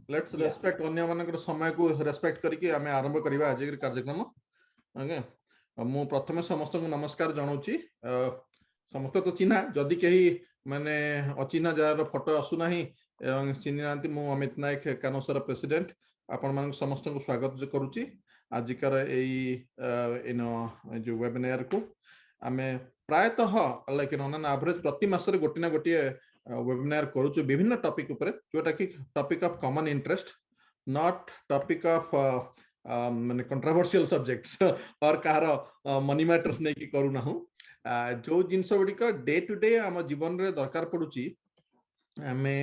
Let's respect अन्य मानकर समय को रेस्पेक्ट करके आमे आरंभ करिवा आज के कार्यक्रम। ओके, मु प्रथमे समस्त को नमस्कार जनाउची। समस्त तो चिन्हा जदि कही माने अचिन्हा जार फोटो आसु नाही एवं चिन्ह नांती मु अमित नायक कानोसर प्रेसिडेंट आपण मान समस्त को स्वागत करूची आजिकार एई इन जो वेबिनार को आमे प्रायतः लाइक ऑन एन एवरेज प्रति मासरे गोटे ना गोटे वेबिनार करूछु विभिन्न टॉपिक ऊपर जोटा कि topic of common interest not topic of माने कंट्रोवर्शियल सब्जेक्ट्स और कार मनी मैटर्स नै कि करू नाहु जो जिंस गुड़िक डे टू डे आम जीवन रे दरकार पड़ुची आमे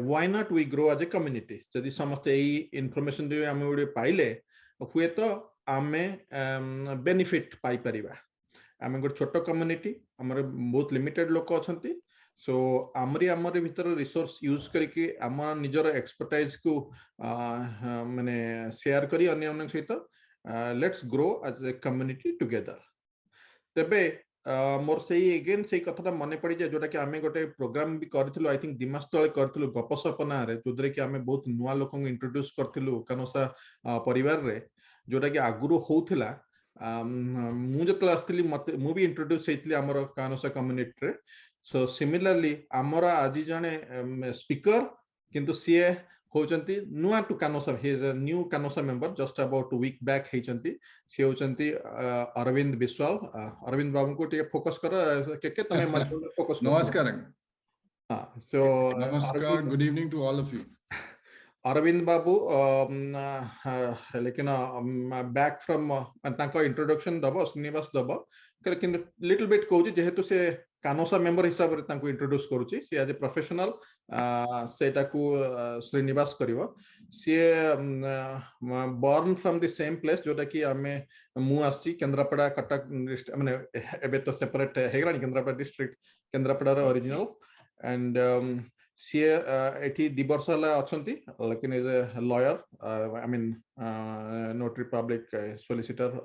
why not we grow as a community जदि समस्त एई इन्फॉर्मेशन दे आमे उडे पाइले हुए तो आमे बेनिफिट पाई परिबा। आमे गोटे छोट कम्युनिटी हमर बहुत लिमिटेड लोक अछंती सो आमरी भीतर रिसोर्स यूज करके आम निजर एक्सपर्टाइज को माने शेयर करी अन्य सहित let's grow as a community together. तबे मोर सही अगेन सही कथाटा मने पड़ी जाए जोटा कि आमे गोटे प्रोग्राम भी करथिलु आई थिंक दिमास तळे करथिलु गपसपना रे जोदरे कि आमे बहुत नुवा लोक को इंट्रोड्यूस करथिलु कानोसा परिवार रे जोटा कि आगुरु होउथिला मु जतले आस्थिली मते मु भी इंट्रोड्यूस हेतली हमर कानोसा कम्युनिटी रे। सो सिमिलरली आमर आज जने स्पीकर किंतु सीए होचंती नुआ to CANOSA he is a new CANOSA member just about week back हेचंती सी होचंती अरविंद बिस्वाल। अरविंद बाबू को टिके फोकस कर के तमे मत फोकस कर। नमस्कार। हां सो नमस्कार, good evening to all of you. Arvind babu लेकिन बैक फ्रॉम तांको इंट्रोडक्शन दबो श्रीनिवास दबो लेकिन लिटिल बिट कहूची जेहेतु से कानोसा मेंबर हिसाब रे तांको इंट्रोड्यूस करूची सी एज ए प्रोफेशनल सेटा को श्रीनिवास करिवो सी born from the same place जोटा कि आमे मु आसी केंद्रापड़ा कटक माने एबे तो सेपरेट हेगलानी केंद्रापड़ा डिस्ट्रिक्ट केंद्रापड़ा रो ओरिजिनल एंड सी एठी 2 वर्ष हला अछंती लेकिन as a lawyer I mean notary public solicitor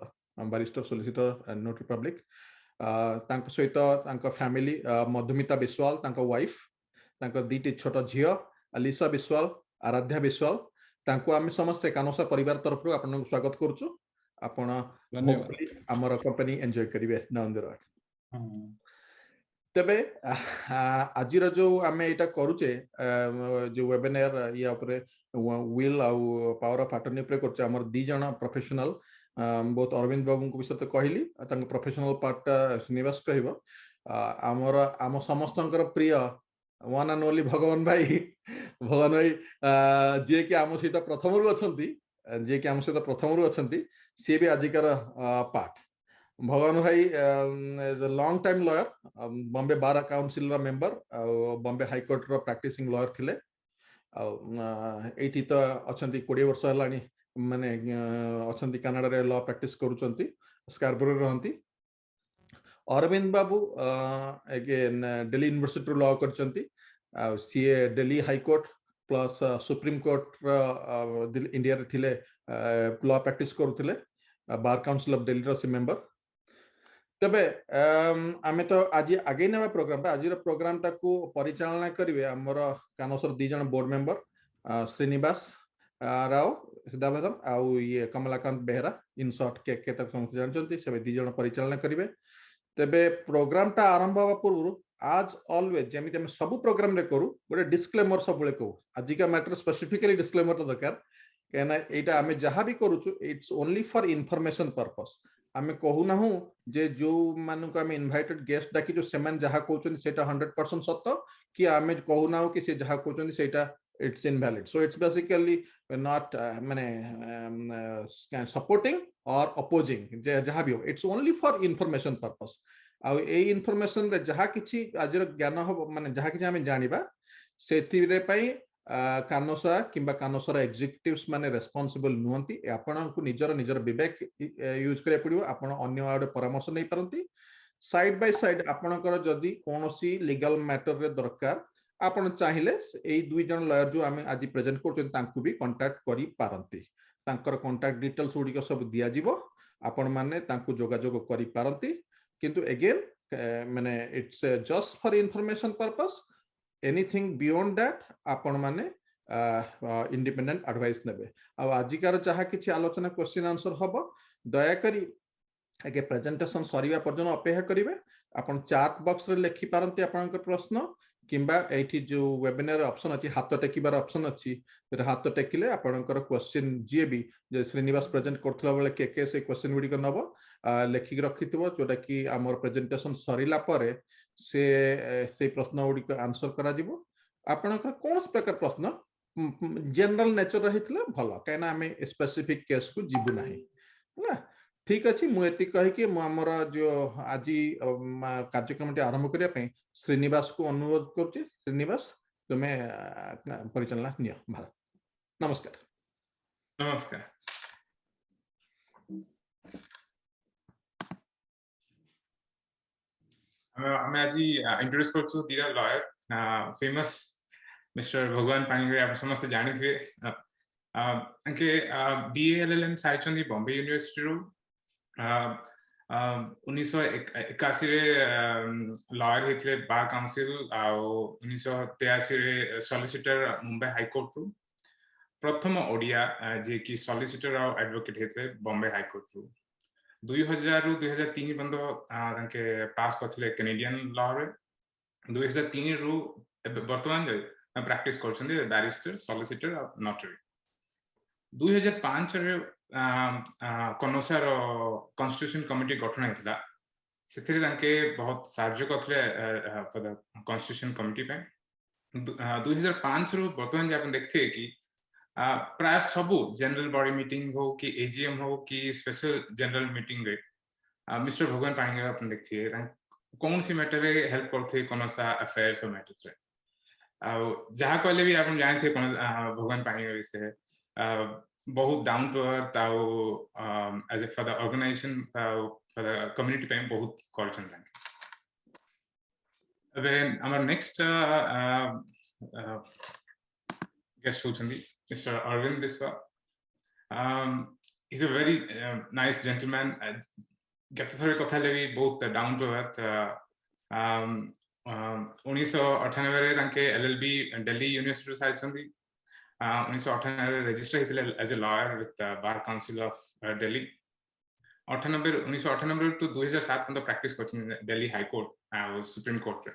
barrister solicitor and notary public तांको सहित तांको फैमिली मधुमिता बिस्वाल तांको वाइफ तांको दीटी छोट झियो अलिसा बिस्वाल आराध्या बिस्वाल तांको आमे समस्त कानोसा परिवार तरफ रु आपन स्वागत करछु। आपण होपफुली हमर कंपनी एन्जॉय करिवे नंदर। तबे आज जो आमे एटा करूचे जो वेबिनार या ऊपर विल आ पावर ऑफ अटर्नी ऊपर करछ हमर दी जण प्रोफेशनल बहुत अरविंद बाबू को विषय तो कहली प्रोफेशनल पार्ट श्रीनिवास कहब आमर आम समस्त प्रिय वन एंड ओनली भगवान भाई जी कि आम सहित प्रथम रु अछंती जी कि आम सहित प्रथम रु अछंती सी भी आजिकार part Bhagwan bhai is a long time lawyer Bombay bar council रो मेंबर बॉम्बे हाई कोर्ट रो प्रैक्टिसिंग लॉयर थिले एठी तो अछंती 20 वर्ष हलानी माने अछंती कनाडा रे लॉ प्रैक्टिस करूचंती स्कारबरो रहंती। Arvind babu again Delhi university law करचंती सीए Delhi high court plus supreme court India रे थिले लॉ प्रैक्टिस करूथिले बार काउंसिल ऑफ दिल्ली रो सी मेंबर। तबे आमे तो आज आगे नेबा प्रोग्राम आज प्रोग्राम टा को परिचालना करिवे हमर कानोसर दी जण बोर्ड मेंबर श्रीनिवास राव सिद्धार्थम आउ ये कमलाकांत बेहरा इन शॉर्ट के तक समस्त जानचंती से दी जण परिचालना करिवे। तबे प्रोग्राम टा आरंभ होबा पूर्व आज ऑलवेज जेमिति हम सब प्रोग्राम रे करू गोटे डिस्क्लेमर सब बेले को आज का मैटर स्पेसिफिकली डिस्क्लेमर तो दरकार कहना एटा हमें जहां भी करूछु it's only for information purpose आमे कहू ना हूं जे जो मानु को आमे इनवाइटेड गेस्ट डाकी जो सेमान जहां कहउछन सेटा 100% सत्य कि आमे कहू ना हो कि से जहां कहउछन सेटा it's invalid so it's basically not supporting or opposing जहां भी हो it's only for information purpose uh A information रे जहां किछि आजर ज्ञान हो माने जहां किछि हमें जानिबा सेति रे पई कानोसा किंबा कानोसर एग्जीक्यूटिव्स माने रेस्पोंसिबल नुहंती आपण को निजर विवेक यूज करे पड़ियो आपण अन्य आडे परामर्श नै परंती साइड बाय साइड आपणकर जदी कोनोसी लीगल मैटर रे दरकार आपण चाहिले एई दुई जन लॉयर जो आमे आज प्रेजेंट करछन तांकु भी कांटेक्ट करि पारंती तांकर कांटेक्ट डिटेल्स उडी सब दिया जिवो आपण माने तांकु जोगाजोग करि पारंती किंतु अगेन माने it's just for information purpose anything beyond that आपण माने इंडिपेंडेंट एडवाइस नेबे आ आजिकार जहाँ किछि आलोचना क्वेश्चन आंसर हबो दया करी आगे प्रेजेंटेशन सरीवा पर्यंत अपेक्षा करिवे आपण चैट बॉक्स रे लिखि पारंती आपनकर प्रश्न किंबा एठी जो वेबिनार ऑप्शन अछि हाथ टेकिबार ऑप्शन अछि हाथ टेकिले आपनकर क्वेश्चन जे भी जे श्रीनिवास प्रेजेंट करथला बेले के से क्वेश्चन गुडी कर नबो लेखिक रखिथिबो जोटा कि हमर प्रेजेंटेशन सरीला परे से प्रश्न गुडी को आंसर करा जिवो आपनकर कोन प्रकार प्रश्न जनरल नेचर रहितला भलो कायना हमें स्पेसिफिक केस को जिबु नाही ना ठीक अच्छी मुझे कहीकि आमर जो आज कार्यक्रम आरंभ करने श्रीनिवास को अनुरोध कर श्रीनिवास तुम्हें परिचालना नियो भारत नमस्कार नमस्कार मैं आज इंट्रोड्यूस करछु दीरा लॉयर फेमस मिस्टर भगवान पाणिग्राही आप समस्त जानी थे अंके बीए एलएलएम साइचंदी बॉम्बे यूनिवर्सिटी रो 1981 रे लॉयर हेतले बार काउंसिल आ 1983 रे सॉलिसिटर मुंबई हाई कोर्ट रो प्रथम ओडिया जे कि सॉलिसिटर और एडवोकेट हेतले बॉम्बे हाई कोर्ट रो 2000 रु 2003 बंद तांके पास करथले कैनेडियन लॉ रे 2003 रु वर्तमान जे प्रैक्टिस करछन्दी बैरिस्टर सॉलिसिटर और नोटरी 2005 रे कनोसार कॉन्स्टिट्यूशन कमिटी गठन हेतला सेथिरे तांके बहुत साहाय्य करथले फॉर द कॉन्स्टिट्यूशन कमिटी पे 2005 रु वर्तमान जे आपण देखथे कि प्राय सबू जनरल बॉडी मीटिंग हो कि एजीएम हो कि स्पेशल जनरल मीटिंग रे मिस्टर भगवान पाणिग्राही अपन देखथिए कौन सी मैटर रे हेल्प करथे कनोसा अफेयर्स और मैटर्स रे जहाँ कहले भी आप जानते भगवान पाणिग्राही से बहुत down to earth as a for the organization for the community पे बहुत करछन अबे हमर नेक्स्ट गेस्ट होछन्दी mister Arvind Biswa is a very nice gentleman गत थोड़े कथा ले भी बहुत डाउन टू अर्थ 1998 रे तांके एलएलबी दिल्ली यूनिवर्सिटी साइचंदी 1998 रे रजिस्टर हेतले as a lawyer with bar council of Delhi 1998 to 2007 पर्यंत प्रैक्टिस करछन दिल्ली हाई कोर्ट और सुप्रीम कोर्ट रे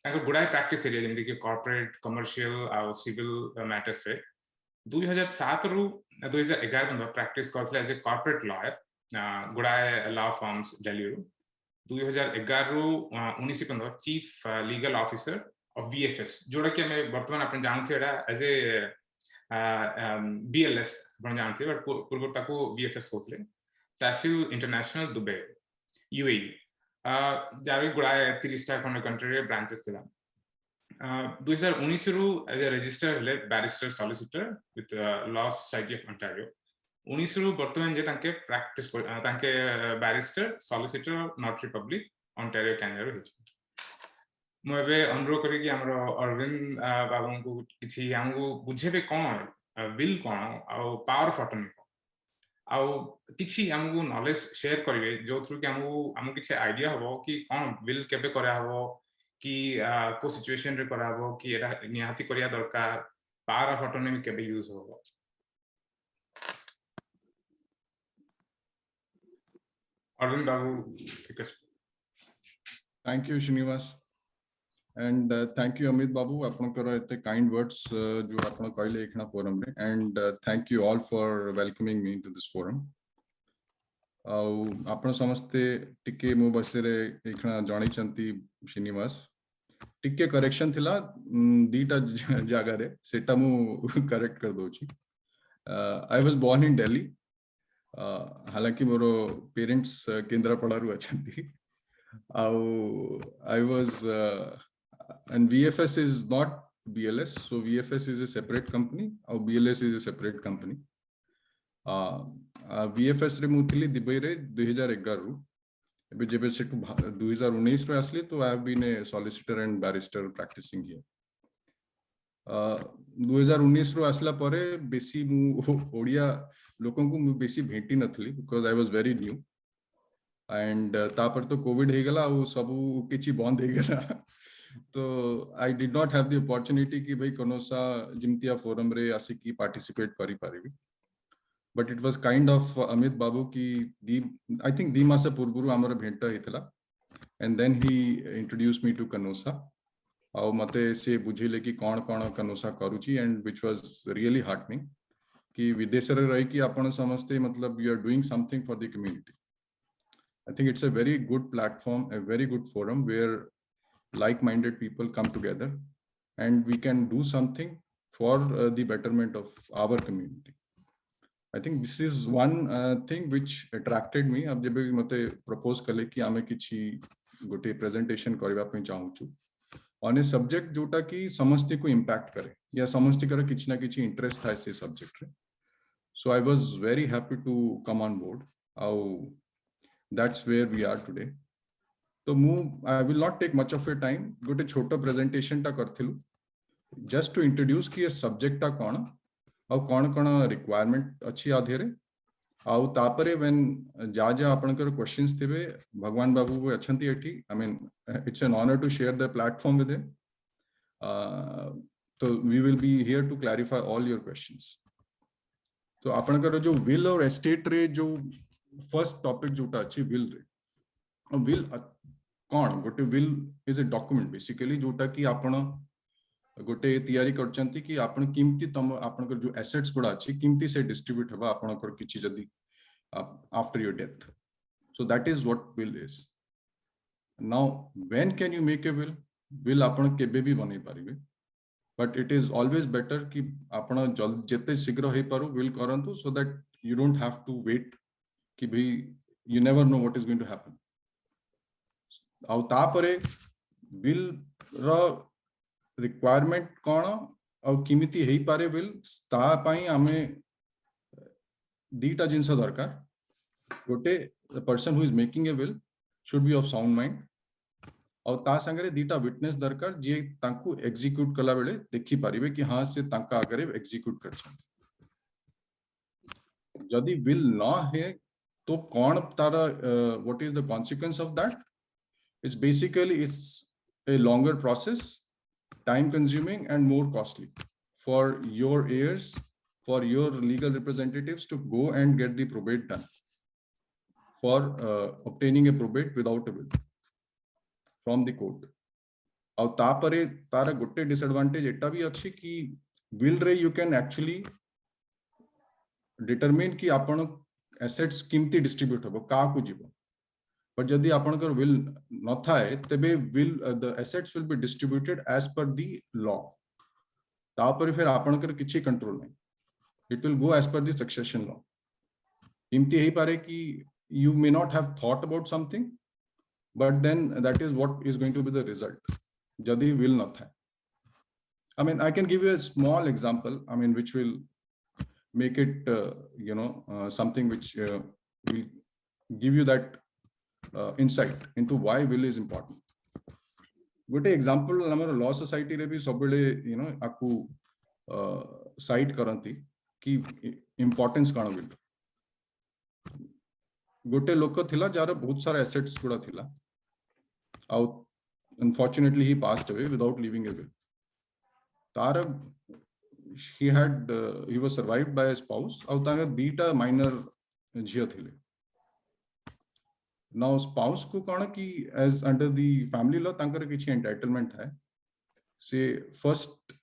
तांको गुडाई प्रैक्टिस एरिया जेमति कि कॉर्पोरेट कमर्शियल और सिविल मैटर्स रे 2007 रु 2011 पर्यंत प्रैक्टिस करथले एज ए कॉर्पोरेट लॉयर गुडाई लॉ फर्म्स दिल्ली रो 2011 रु 19 पर्यंत chief legal officer of BFS जोड़ा कि हमें वर्तमान अपन जानथे एडा एज ए बीएलएस अपन जानथे बट पूर्व ताको बीएफएस कहथले तहसील इंटरनेशनल दुबई यूएई जारे गुडाई 30 टा खंड कंट्री रे ब्रांचेस थिला 2019 रु एज ए रजिस्टर ले barrister solicitor with law society of Ontario 19 रु वर्तमान जे तांके प्रैक्टिस तांके barrister solicitor notary public Ontario Canada रो हिच मु एबे अनुरोध करी कि हमरो अरविंद बाबू को किछि हमको बुझेबे कोन बिल कोन आ पावर ऑफ अटर्नी आ किछि हमको नॉलेज शेयर करिवे जो थ्रू कि हमको किछि आईडिया हबो कि कोन बिल केबे करा हबो कि को सिचुएशन रे करा हबो कि एटा निहाती करिया दरकार पावर ऑफ अटर्नी केबे यूज होबो Arvind Babu, thank you Srinivas and thank you Amit Babu आपनकर एते kind words जो आपन कहले एखना फोरम रे and thank you all for welcoming me to this forum आपन समस्ते टिके मो बसरे एखना जानि चंती श्रीनिवास टिके करेक्शन थिला दीटा जागा रे सेटा मु करेक्ट कर दोची I was born in Delhi हालांकि मोर पेरेंट्स केंद्रापड़ा रु अछंती I was and VFS is not BLS so VFS is a separate company और BLS is a separate company VFS रे मुथिली दुबई रे 2011 रु एबे जेबे से 2019 रे असली तो I have been a solicitor and barrister practicing here 2019 रो असला परे बेसी मु ओडिया लोकन को बेसी भेटी नथली because I was very new and तापर तो कोविड हे गला और सब किछि बंद हे गला तो I did not have the opportunity कि भाई कोनोसा जिमतिया फोरम रे आसी की पार्टिसिपेट करि पारिबी but it was kind of Amit babu की दी आई थिंक दी मास पूर्वरु हमर भेंट हेतला and then he introduce me to CANOSA और मते से बुझिले कि कौन कौन कनोसा करूची and which was really heartening कि विदेश रे रही कि आपण समस्ते मतलब you are doing something for the community I think it's a very good platform a very good forum where like-minded people come together and we can do something for the betterment of our community. I think this is one thing which attracted me. अब जब भी मते propose कले कि आमे किछि गोटे presentation करबा पे चाहू छु on a subject जोटा कि समस्ती को impact करे या समस्ती कर किछि ना किछि interest है से subject रे. So I was very happy to come on board. That's where we are today. तो I will not take much of your time. गोटे छोटा presentation टा करथिलु just to introduce कि ये subject टा कोन और कोन requirement अच्छी आधेरे आउ तापरे when जा जा आपनकर questions थिबे भगवान बाबू को अछंती एठी I mean it's an honor to share the platform with him. So we will be here to clarify all your questions. तो आपनकर जो will और estate रे जो first topic जोटा अच्छी will रे will कौन गोटे will is a document basically जोटा कि आपण गोटे तैयारी करचंती कि आपण किमती तम आपनकर जो assets गुडा अछि किमती से distribute हबा आपनकर किछि जदी after your death. So that is what will is. Now when can you make a will? Will आपण केबे भी बनै पारिबे but it is always better कि आपण जते शीघ्र हे पारू will करंतु so that you don't have to wait कि भाई you never know what is going to happen. आउ तापरे बिल रो रिक्वायरमेंट कोन और किमिति हेई पारे बिल ता पई हमें दीटा जिंस दरकार गोटे the person who is making a will should be of sound mind और ता संगरे दीटा विटनेस दरकार जे तांकू एग्जीक्यूट कला बेले देखि पारिबे कि हां से तांका आगरे एग्जीक्यूट करछन जदी विल ना है तो कोन तारा what is the consequence of that It's basically a longer process, time consuming and more costly for your heirs, for your legal representatives to go and get the probate done for obtaining a probate without a will from the court. और तापरे तारा गोटे disadvantage एटा भी अच्छी कि will रे you can actually determine कि आपण assets किमती distribute हबो का को जीवो but जदि आपनकर will न थाए तबे will the assets will be distributed as per the law तापर फिर आपनकर किछि कंट्रोल नहीं it will go as per the succession law इमती हेई पारे कि you may not have thought about something but then that is what is going to be the result जदि will न थाए I mean I can give you a small example I mean which will make it something which will give you that insight into why will is important. गोटे example हमर law society रे भी सबले आकू site करंती कि importance काण will गोटे लोक थिला जार बहुत सारा एसेट्स गुडा थिला आउ unfortunately he passed away without leaving A will तार he was survived by a spouse आउ तार दीटा माइनर झियो थिले now spouse को कौन कि as under the family law तांकर किछि entitlement है से first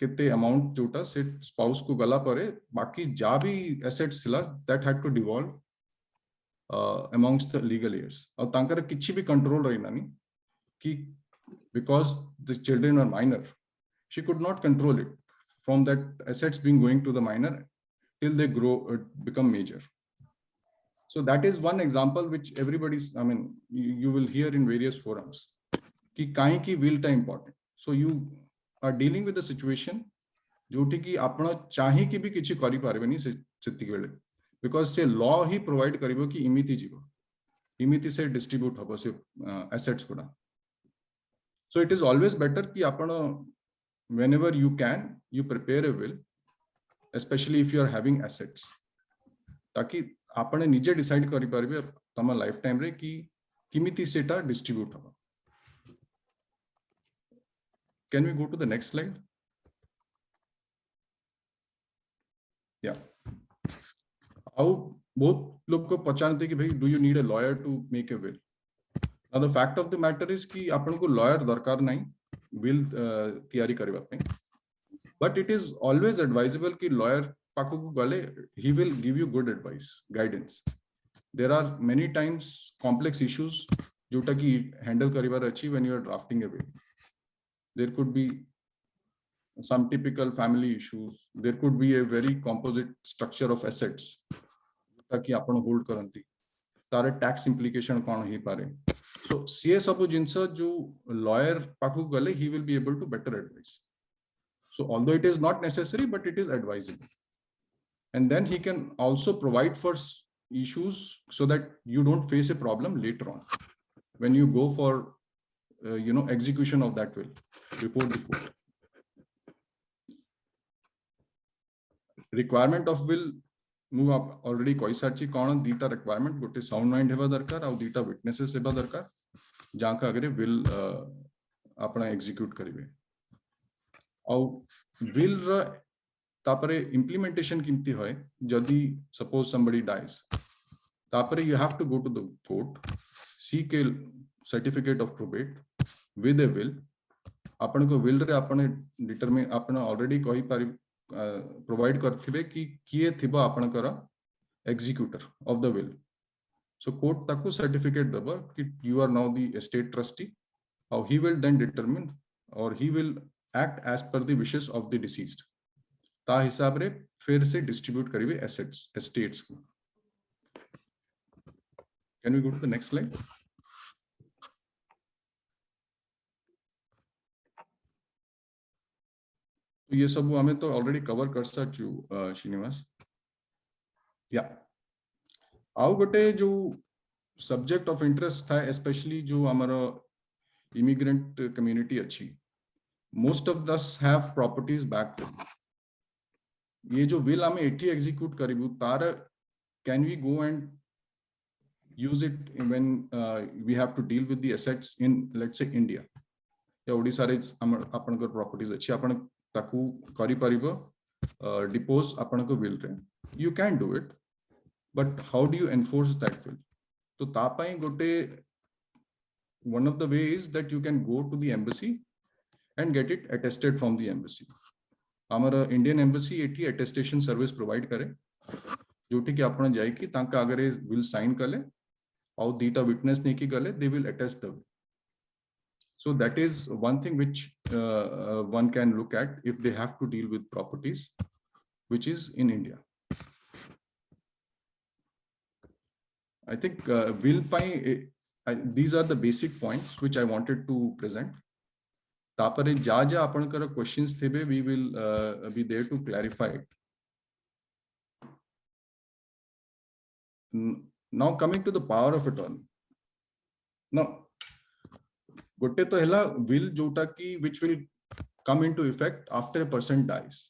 केते amount जोटा से spouse को गला परे बाकी जा भी assets थिला that had to devolve amongst the legal heirs और तांकर किछि भी control रही नानी कि because the children are minor she could not control it from that assets being going to the minor till they grow become major. So that is one example which everybody's I mean you will hear in various forums कि काहे की will टा important. So you are dealing with a situation जोटी कि आपण चाहि कि भी किछि करि पारबेनी से सेति बेले because से law ही provide करिवो कि इमिति जीवो इमिति से distribute हबो से assets गुडा. So it is always better कि आपण whenever you can you prepare a will especially if you are having assets ताकि आपने निजे डिसाइड करि पारबे तम लाइफ टाइम रे कि किमिति सेटा डिस्ट्रीब्यूट हो. Can we go to the next slide? Yeah. How both लोग को पहचानते कि भाई do you need a lawyer to make a will? Now the fact of the matter is कि अपन को lawyer दरकार नहीं will तैयारी करवा पे. But it is always advisable कि lawyer पाको को गले he will give you good advice, guidance. There are many times complex issues जोटा कि handle करिवार अच्छी when you are drafting a will. There could be some typical family issues. There could be a very composite structure of assets ताकि आपण hold करंती तारे tax implication कौन ही पारे. So सी सब जिंस जो lawyer पाखु गले he will be able to better advise. So although it is not necessary, but it is advisable. And then he can also provide for issues so that you don't face a problem later on when you go for execution of that will before the court. Requirement of will move up already koi sarchi kauna dita requirement gote sound mind heba darkar au dita witnesses heba darkar janka agare will apna execute karibe au will ra tapare implementation kimti hoy jodi suppose somebody dies tapare you have to go to the court, seek a certificate of probate with a will. आपण को will रे आपण determine आपण already कही पारि provide करथिबे कि किए थिबा आपण करा executor of the will. So court ताकू certificate दबा कि you are now the estate trustee. How he will then determine or he will act as per the wishes of the deceased. ता हिसाब रे फिर से distribute करिवे assets estates को. Can we go to the next slide? तो ये सब हमें तो ऑलरेडी कवर कर सकचु श्रीनिवास. या आउ गोटे जो सब्जेक्ट ऑफ इंटरेस्ट था स्पेशली जो हमारा इमिग्रेंट कम्युनिटी अच्छी most of those have properties back. ये जो विल हमें एटी एग्जीक्यूट करिबु तार can we go and use it when we have to deal with the assets in let's say India या ओडिसा रे आपण को प्रॉपर्टीज अच्छी आपण ताकू करि परिबो डिपोज आपण को विल रे. You can do it, but how do you enforce that will? तो तापाई गोटे one of the ways that you can go to the embassy and get it attested from the embassy. हमारा Indian embassy eighty attestation service provide करे जोटी कि आपण जाय कि तांका अगर ए विल साइन कले और दीटा विटनेस ने की गले they will attest the will. So that is one thing which one can look at if they have to deal with properties which is in India. I think will these are the basic points which I wanted to present. तापरे जा जा आपण कर questions Thebe we will be there to clarify it. Now coming to the power of attorney. Now गोटे तो हैला will जोटा की which will come into effect after a person dies.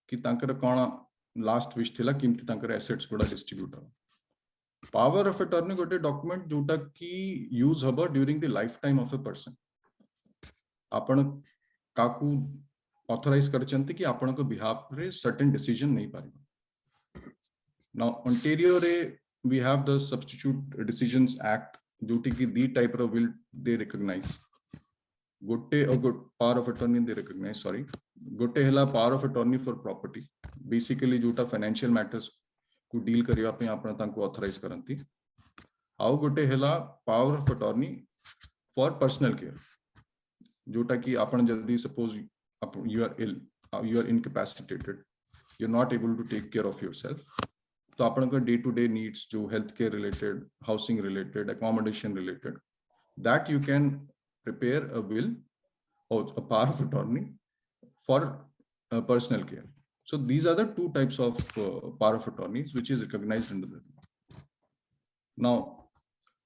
कि तांकर कोना last wish थिला किमती तांकर assets गुडा distribute हो. Power of attorney गोटे document जोटा की use हबा during the lifetime of a person. आपण काकू authorize करचंती कि आपण को behalf रे certain decision नहीं पारिबा. Now Ontario रे we have the Substitute Decisions Act जोटी की दी type of will they recognize. गोटे और power of attorney they recognize sorry गोटे हैला power of attorney for property basically जोटा फाइनेंशियल मैटर्स को डील करिवा पे आपण तांको ऑथराइज करंती. आउ गोटे हैला power of attorney for personal care जोटा की आपण जल्दी suppose you are ill you are incapacitated you are not able to take care of yourself. तो आपण का डे टू डे नीड्स जो health care related housing related accommodation related that you can prepare a will or a power of attorney for personal care. So these are the two types of power of attorneys which is recognized under the law. Now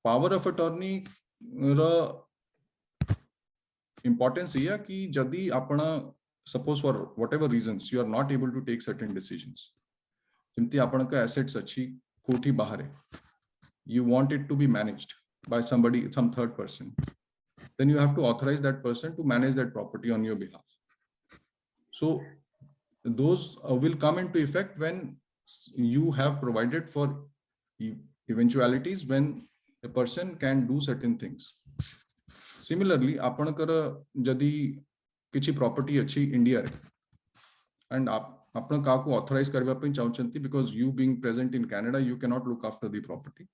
power of attorney रा importance ये कि जदी आपण suppose for whatever reasons you are not able to take certain decisions जमती आपण का assets अच्छी कोठी बाहर है you want it to be managed by somebody, some third person, then you have to authorize that person to manage that property on your behalf. So those will come into effect when you have provided for eventualities when a person can do certain things. Similarly, apanakara jadi kichi property achi India re, and apna kaku authorize karba pai chauchanti, because you being present in Canada, you cannot look after the property.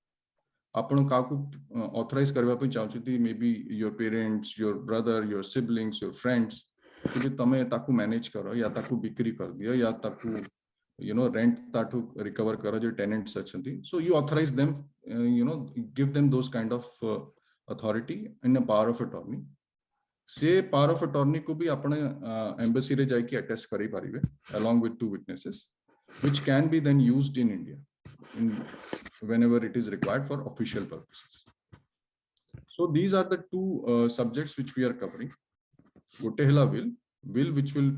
Apna kaku authorize karba pai chauchanti, maybe your parents, your brother, your siblings, your friends, कि तमे ताकू manage करो या ताकू बिक्री कर दियो या ताकू रेंट ताठू रिकवर करो जो tenants अछंती. So you authorize them, give them those kind of authority in a power of attorney. से power of attorney को भी अपने embassy रे जाई के attest करी पारिबे along with 2 witnesses, which can be then used in India whenever it is required for official purposes. So these are the 2 subjects which we are covering. Gote hela will which will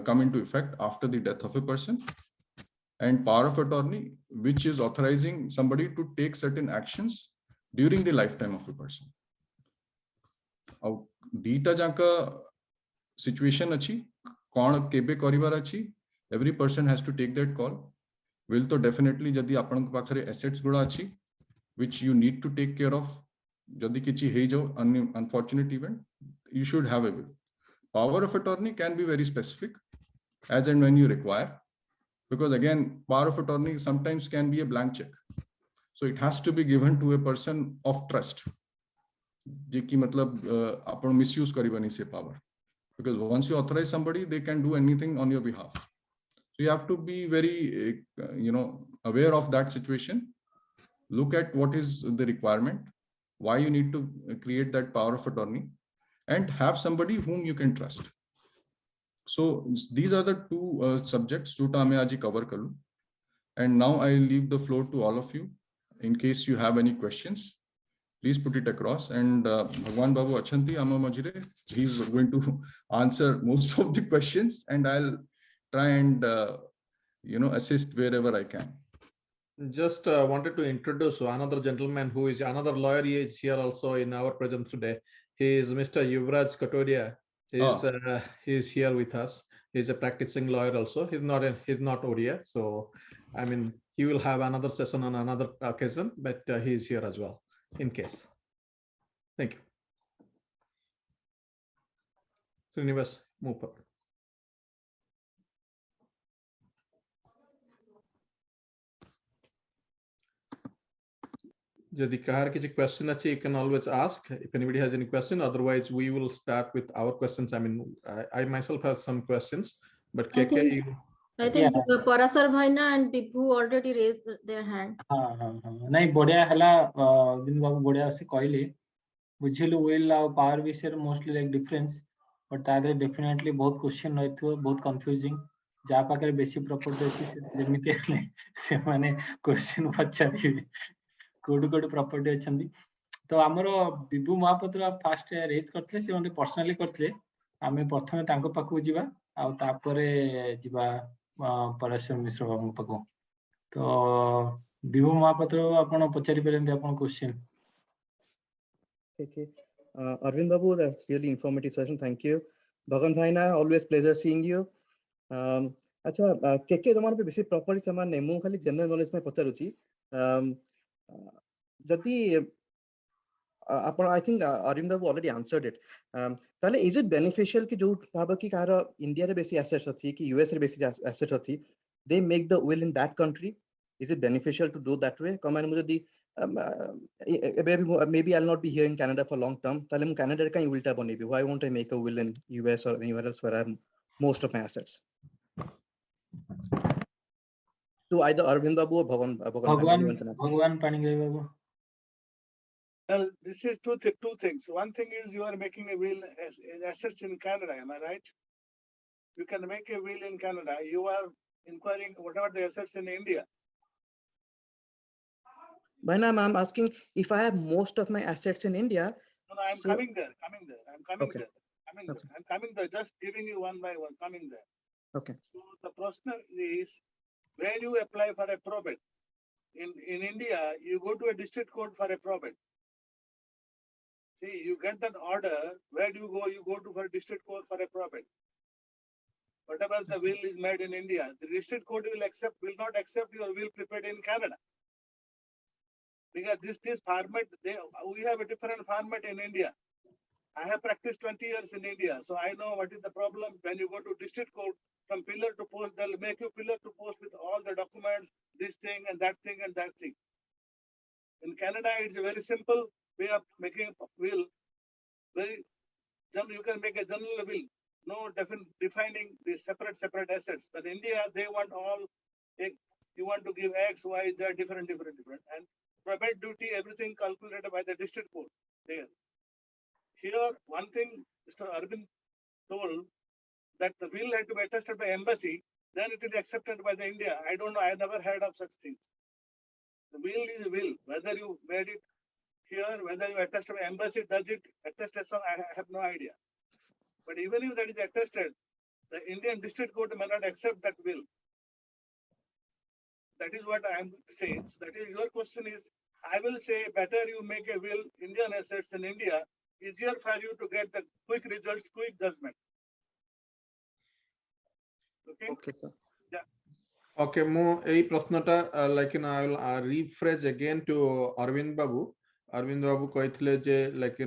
come into effect after the death of a person, and power of attorney, which is authorizing somebody to take certain actions during the lifetime of a person. Dita jaka situation achi kon kebe karibar achi, every person has to take that call. Will to definitely jadi apank pakhare assets guda achi which you need to take care of, jadi kichi hei jo unfortunate event, you should have a will. Power of attorney can be very specific as and when you require, because again, power of attorney sometimes can be a blank check. So it has to be given to a person of trust. Jeki matlab apan misuse karibani se power, because once you authorize somebody, they can do anything on your behalf. So you have to be very, aware of that situation. Look at what is the requirement, why you need to create that power of attorney, and have somebody whom you can trust. So these are the 2 subjects jota ame aji cover karu. And now I leave the floor to all of you. In case you have any questions, please put it across. And Bhagwan Babu Achanti ama majire, he's going to answer most of the questions, and I'll try and assist wherever I can. Just wanted to introduce another gentleman who is another lawyer. He is here also in our presence today. He is Mr. Yuvraj Katodia. He is here with us. He's a practicing lawyer also. He's not ODA. So, I mean, he will have another session on another occasion, but he is here as well in case. Thank you. Srinivas, move forward. Jadi kahar kichi question achi, you can always ask if anybody has any question. Otherwise, we will start with our questions. I mean, I myself have some questions, but KK, I think Parasar Bhaina and Bibhu already raised their hand. नहीं बढ़िया हला दिन बाबू बढ़िया से कहले बुझिलु will और power विषय mostly like difference, but तादरे definitely बहुत question रहथो, बहुत confusing. जा पाकर बेसी property अछि से जेमिति हले से माने question पचारिबे कोड property अछंदी. तो हमरो बिबु महापात्र फास्ट रेज करथले, से मते पर्सनली करथले. आमे प्रथमे तांको पाखु जिबा आ तापरे जिबा परमेश्वर मिश्र बाबू पाखु. तो बिबु महापात्र आपण पचारि परंते आपण question. Okay. Arvind Babu, that's really informative session. Thank you. Bhagan Bhaina, always pleasure seeing you. Acha, KK Tamar पे बेसिक प्रॉपर्टी सामान ने मु खाली जनरल नॉलेज में पचारुची. जति अपन I think Arvind Babu already answered it. ताले is it beneficial कि जो भाबा की कार इंडिया रे बेसी assets होती कि US रे बेसी assets होती, they make the will in that country? Is it beneficial to do that way? कमाने मुझे दी maybe I'll not be here in Canada for long term. ताले मु Canada का will टा बनेबी. Why won't I make a will in US or anywhere else where I have most of my assets? To either Arvind Babu or Bhagan Panigre Babu. Well, this is two things. One thing is you are making a will as assets in Canada, am I right? You can make a will in Canada. You are inquiring what are the assets in India? Bhaina, I'm asking if I have most of my assets in India. No, I'm coming there. I'm coming there. Just giving you one by one, coming there. Okay. So the question is, when you apply for a probate, in India, you go to a district court for a probate. See, you get that order. Where do you go? You go to for a district court for a probate. Whatever the will is made in India, the district court will not accept your will prepared in Canada. Because this format, we have a different format in India. I have practiced 20 years in India, so I know what is the problem. When you go to district court, from pillar to post, they'll make you pillar to post with all the documents, this thing and that thing and that thing. In Canada, it's a very simple way of making a will. Very general, you can make a general will, no defining the separate assets. But in India, they want all. You want to give X, Y, Z, different, and probate duty, everything calculated by the district court there. Here, one thing Mr. Arvind told, that the will had to be attested by embassy, then it is accepted by the India. I don't know, I never heard of such things. The will is a will. Whether you made it here, whether you attested by embassy, does it attest as well? I have no idea. But even if that is attested, the Indian district court may not accept that will. That is what I am saying. So that is your question is, I will say better you make a will, Indian assets in India, easier for you to get the quick results, quick judgment. Okay. Okay, sir. Okay, mo ei prashnata like I will rephrase again to Arvind Babu. Arvind Babu कहथिले J like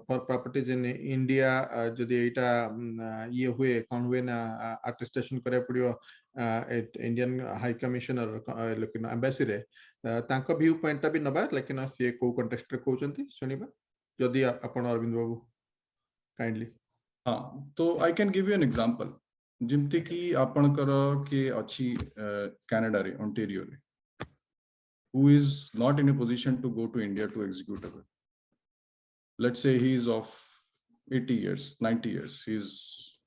for properties in India जदि एटा ये हुए कौन हुए ना attestation करे पड़ियो Indian High Commissioner embassy रे तांको view point टा भी नबा like से को context रे कहउचंती सुनिबा जदि आपण अरविंद बाबू kindly. हाँ, तो I can give you an example. जिमती कि आपनकर के अच्छी कनाडा रे ओंटारियो रे who is not in a position to go to India to execute a will. Let's say he is of 80 years, 90 years. He's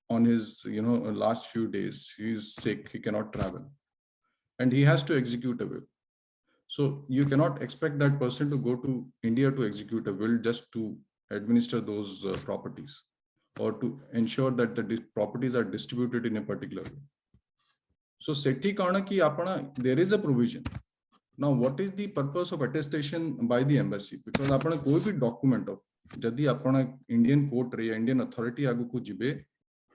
on his last few days. He is sick. He cannot travel, and he has to execute a will. So you cannot expect that person to go to India to execute a will just to administer those properties, or to ensure that the properties are distributed in a particular way. So seti kana ki apana, there is a provision. Now, what is the purpose of attestation by the embassy? Because apana koi bhi document of jadi apana Indian court re Indian authority agu ku jibe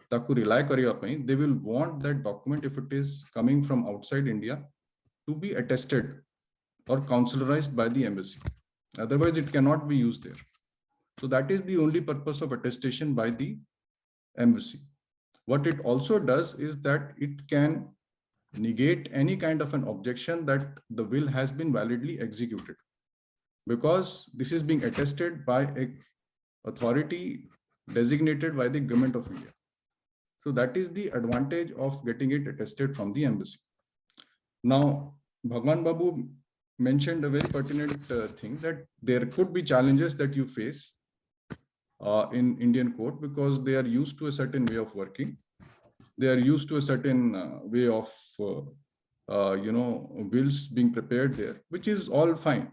taku rely kariya pai, they will want that document, if it is coming from outside India, to be attested or counselarized by the embassy. Otherwise, it cannot be used there. So that is the only purpose of attestation by the embassy. What it also does is that it can negate any kind of an objection that the will has been validly executed, because this is being attested by an authority designated by the government of India. So that is the advantage of getting it attested from the embassy. Now, Bhagwan Babu mentioned a very pertinent thing, that there could be challenges that you face in Indian court, because they are used to a certain way of working. They are used to a certain way of wills being prepared there, which is all fine.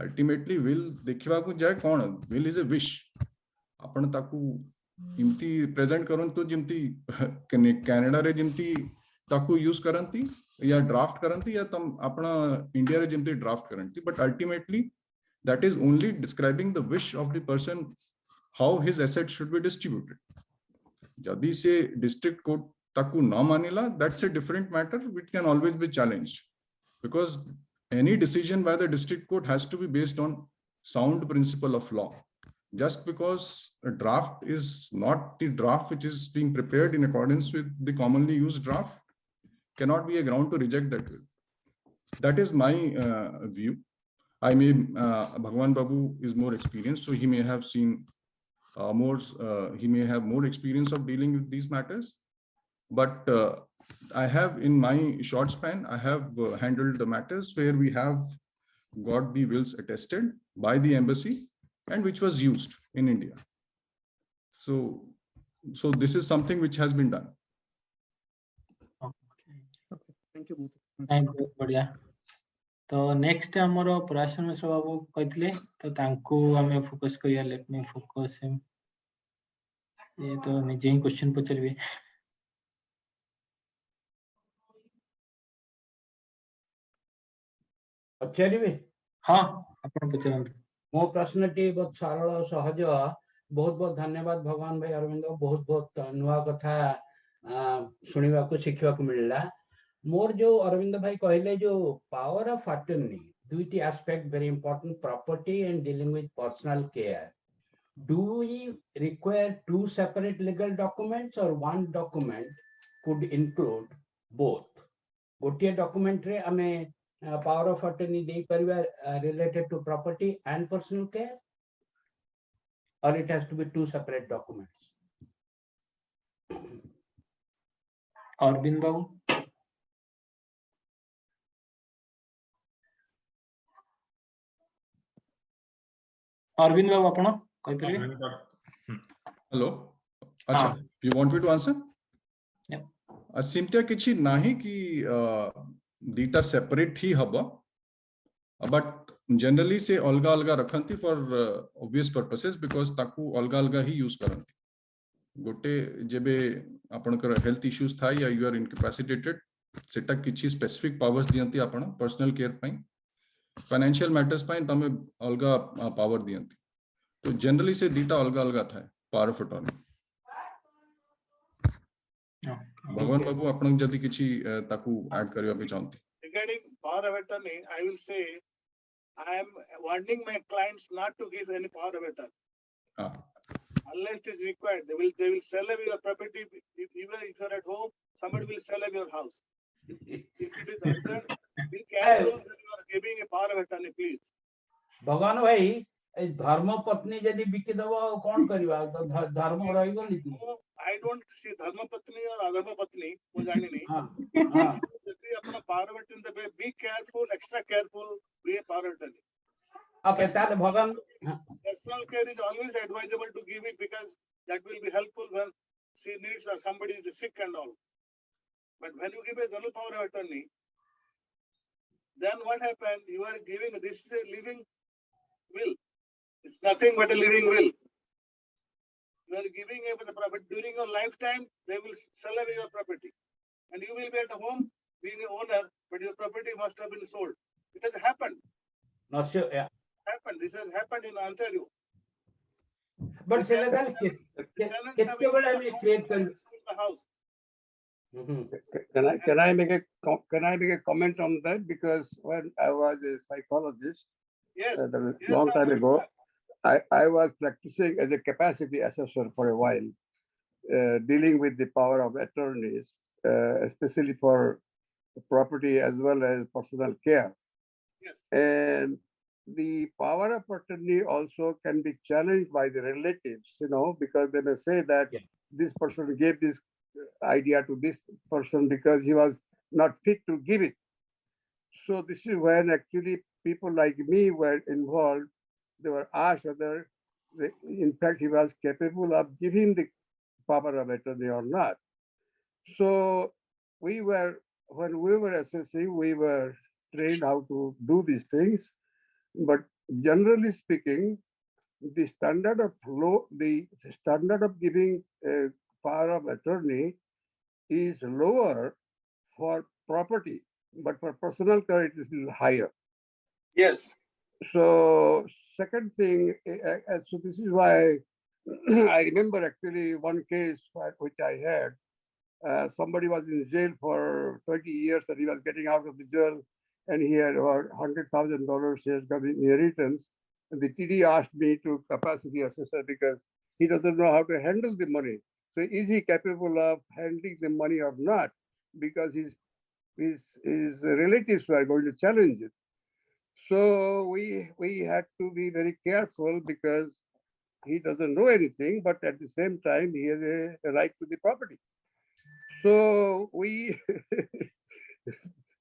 Ultimately, will देखिवाकु जाए कौन, will is a wish. आपण ताकु इमती present करन तो जिमती Canada रे जिमती ताकु use करंती या draft करंती या तम अपना India रे जिमती draft करंती. But ultimately, that is only describing the wish of the person, how his assets should be distributed. Jadi se district court taku na manila, that's a different matter, which can always be challenged, because any decision by the district court has to be based on sound principle of law. Just because a draft is not the draft which is being prepared in accordance with the commonly used draft cannot be a ground to reject that will. That is my view. I may Bhagwan Babu is more experienced, so he may have seen he may have more experience of dealing with these matters, but I have, in my short span, I have handled the matters where we have got the wills attested by the embassy and which was used in India. So this is something which has been done. Thank you both. Thank you, बढ़िया. तो next हमरो पराशर मिश्र बाबू कहथिले, तो तांको हमें focus करिया. Let me focus him. ये तो निजे ही क्वेश्चन पचरबे. ପଚାରିବେ? हाँ आपण पचारंतु। ମୋ ପ୍ରଶ୍ନଟି ବହୁତ ସରଳ ଓ ସହଜ। ବହୁତ ବହୁତ ଧନ୍ୟବାଦ ଭଗବାନ ଭାଇ ଅରବିନ୍ଦ, ବହୁତ ବହୁତ ନୂଆ କଥା ଶୁଣିବାକୁ ଶିଖିବାକୁ ମିଳିଲା। ମୋର ଯୋଉ ଅରବିନ୍ଦ ଭାଇ କହିଲେ ଯୋଉ ପାୱାର ଅଫ ଆଟର୍ନି, ଦୁଇଟି aspect very important, property and dealing with personal care. Do we require two separate legal documents or one document could include both? गोटे डॉक्यूमेंट रे हमें पावर ऑफ अटर्नी दे परिवा related to property and personal care, or it has to be two separate documents? Arvind babu. Arvind babu आपण कहि परिबे? Hello, अच्छा, हाँ। you want me to answer? Yeah. सेमतिया किछि नाही कि दीटा सेपरेट ही हबो, बट जनरली से अलगा अलगा रखंती फॉर ऑब्वियस पर्पसेस, बिकॉज ताकू अलगा अलगा ही यूज करंती। गोटे जेबे आपनकर हेल्थ इश्यूज था या यू आर इनकैपेसिटेटेड, सेटा किछि स्पेसिफिक पावर्स दियंती आपण पर्सनल केयर पई, फाइनेंशियल मैटर्स पई तमे अलगा पावर दियंती। तो जनरली से दीटा अलगा अलगा था पावर ऑफ अटॉर्नी। भगवान बाबू आपण जदी किछि ताकू ऐड करिया पे चाहंती। Regarding power of attorney, I will say I am warning my clients not to give any power of attorney. Unless it is required, they will sell away your property. Even if you are at home, somebody will sell away your house. If it is urgent, be careful when you are giving a power of attorney, please. भगवान भाई धर्म पत्नी यदि बिकी दबो कौन करबा? धर्म रहइबो नीति। I don't see dharma patni or adharma patni, वो जानी नहीं। हां यदि अपना power of attorney दबे, be careful, extra careful, be a power of attorney. Okay ताले भगवान Personal care is always advisable to give it because that will be helpful when she needs or somebody is sick and all. But when you give a double power of attorney, then what happened? You are giving, this is a living will. It's nothing but a living will. You are giving away the property during your lifetime. They will sell away your property, and you will be at home being an owner, but your property must have been sold. It has happened. No, sure, yeah. This has happened in Ontario. But से लगा कितने बड़ा में create कर the house. Can I make a comment on that? Because when I was a psychologist, Yes, long time ago, I was practicing as a capacity assessor for a while, dealing with the power of attorneys, especially for property as well as personal care. Yes. And the power of attorney also can be challenged by the relatives, because they may say that this person gave this idea to this person because he was not fit to give it. So this is when actually people like me were involved. They were asked whether, in fact, he was capable of giving the power of attorney or not. So when we were assessing, we were trained how to do these things. But generally speaking, the standard of giving power of attorney is lower for property, but for personal care it is higher. Yes. So second thing, so this is why I remember actually one case which I had. Somebody was in jail for 20 years and he was getting out of the jail and he had about $100,000 he has got in inheritance. And the TD asked me to capacity assessor because he doesn't know how to handle the money. So is he capable of handling the money or not? Because his relatives were going to challenge it. So we had to be very careful because he doesn't know anything, but at the same time, he has a right to the property. So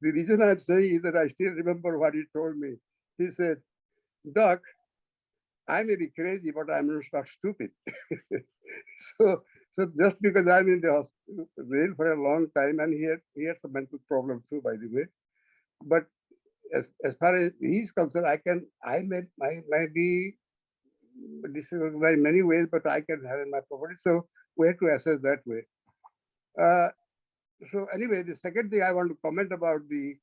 the reason I'm saying is that I still remember what he told me. He said, Doc, I may be crazy, but I'm not stupid. So just because I'm in the hospital jail for a long time, and he had some mental problems too, by the way. But as far as he's concerned, I may be disorganized in many ways, but I can have in my property. So we have to assess that way. So anyway, the second thing I want to comment about the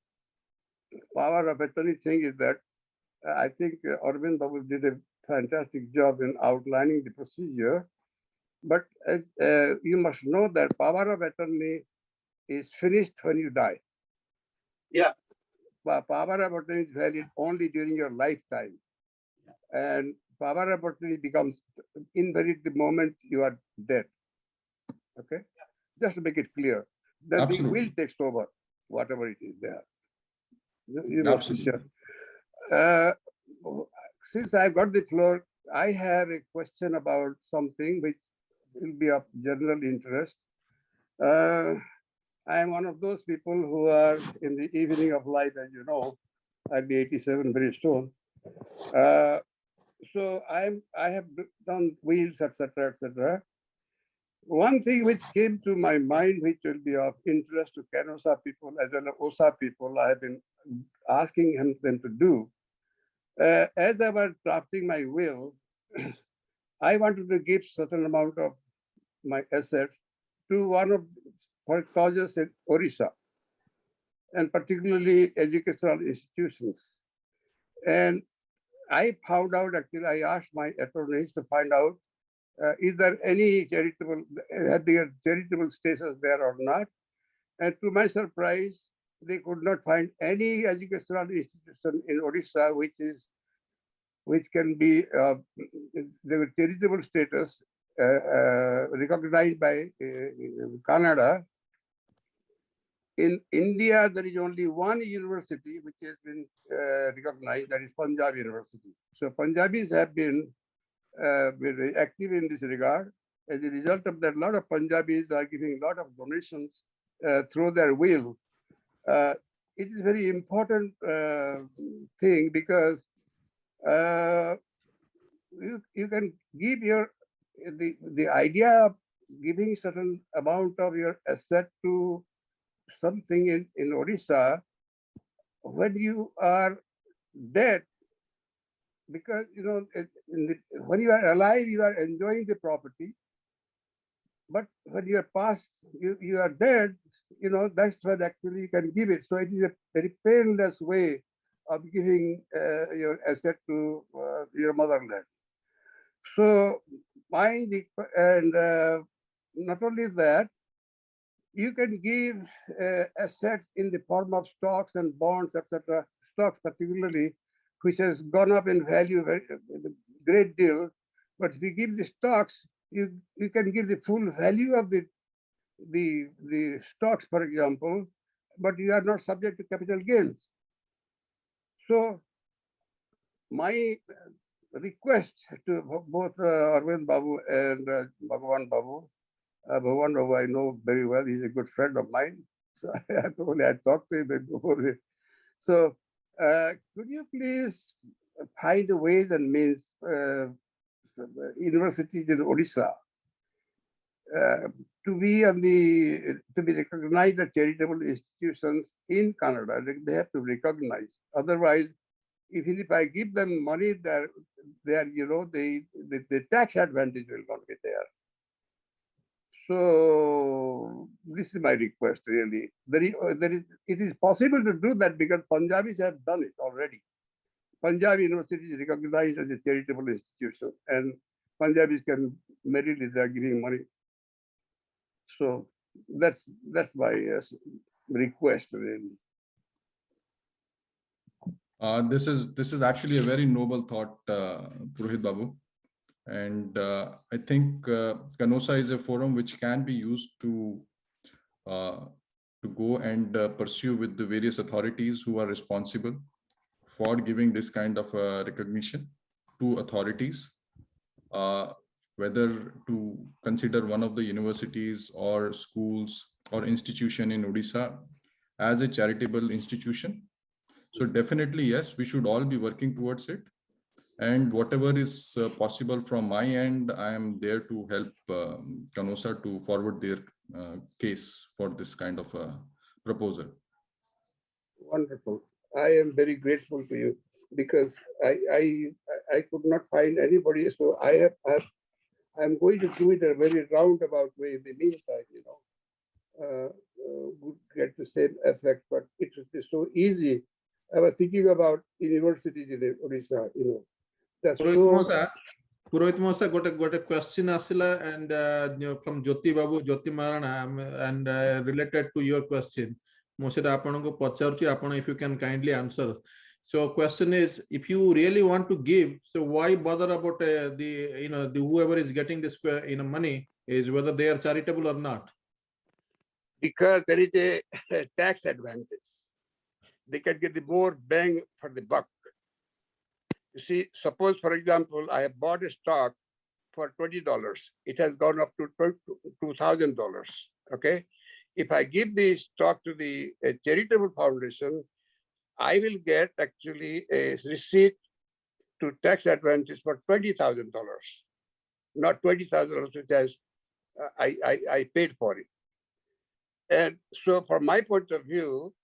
power of attorney thing is that I think Arvind Babu did a fantastic job in outlining the procedure. But you must know that power of attorney is finished when you die. Yeah. Power of attorney is valid only during your lifetime. And power of attorney becomes invalid the moment you are dead. Okay? Just to make it clear. Then the will takes over, whatever it is there. You must be sure. Since I've got the floor, I have a question about something which will be of general interest. I am one of those people who are in the evening of life, as you know. I'll be 87 very soon. So I have done wheels, etc., etc. One thing which came to my mind, which will be of interest to Canosa people as well as OSA people, I have been asking them to do. As I was drafting my will, I wanted to give certain amount of my assets to one of for causes in Orissa, and particularly educational institutions. And I found out, actually, I asked my attorneys to find out, is there any charitable, have their charitable status there or not? And to my surprise, they could not find any educational institution in Orissa which can be the charitable status recognized by Canada. In India, there is only one university which has been recognized, that is Punjab University. So Punjabis have been very active in this regard. As a result of that, a lot of Punjabis are giving a lot of donations through their will. It is a very important thing because you can give your, the idea of giving certain amount of your asset to something in Orissa when you are dead, because when you are alive, you are enjoying the property, but when you are past, you are dead, that's when actually you can give it. So it is a very painless way of giving your asset to your motherland. So not only that, you can give assets in the form of stocks and bonds, etc. Stocks particularly, which has gone up in value a great deal. But if you give the stocks, you can give the full value of the stocks, for example, but you are not subject to capital gains. So my request to both Arvind Babu and Bhagavan Babu, Bhavan Babu I know very well, he's a good friend of mine. So I talked to him before. So could you please find ways and means universities in Odisha to be recognized as charitable institutions in Canada? They have to recognize. Otherwise, even if I give them money, the tax advantage will not be there. So this is my request, really. It is possible to do that because Punjabis have done it already. Punjab University is recognized as a charitable institution, and Punjabis can merely they are giving money. So that's my request, really. This is actually a very noble thought, Purohit Babu. And I think Canosa is a forum which can be used to go and pursue with the various authorities who are responsible for giving this kind of recognition to authorities, whether to consider one of the universities or schools or institution in Odisha as a charitable institution. So definitely, yes, we should all be working towards it. And whatever is possible from my end, I am there to help Canosa to forward their case for this kind of proposal. Wonderful. I am very grateful to you because I could not find anybody. So I'm going to do it a very roundabout way in the meantime, would get the same effect, but it would be so easy I was thinking about universities in Odisha, you know. That's Purohit Mosa got a question asila and from Jyoti Babu, Jyoti Marana and related to your question. Moseda apananko pacharchi apana if you can kindly answer. So question is, if you really want to give, so why bother about the whoever is getting this money is whether they are charitable or not? Because there is a tax advantage. They can get the more bang for the buck. You see, suppose, for example, I have bought a stock for $20. It has gone up to $2,000. Okay. If I give the stock to the charitable foundation, I will get actually a receipt to tax advantage for $20,000, not $20,000 which has I paid for it. And so, from my point of view,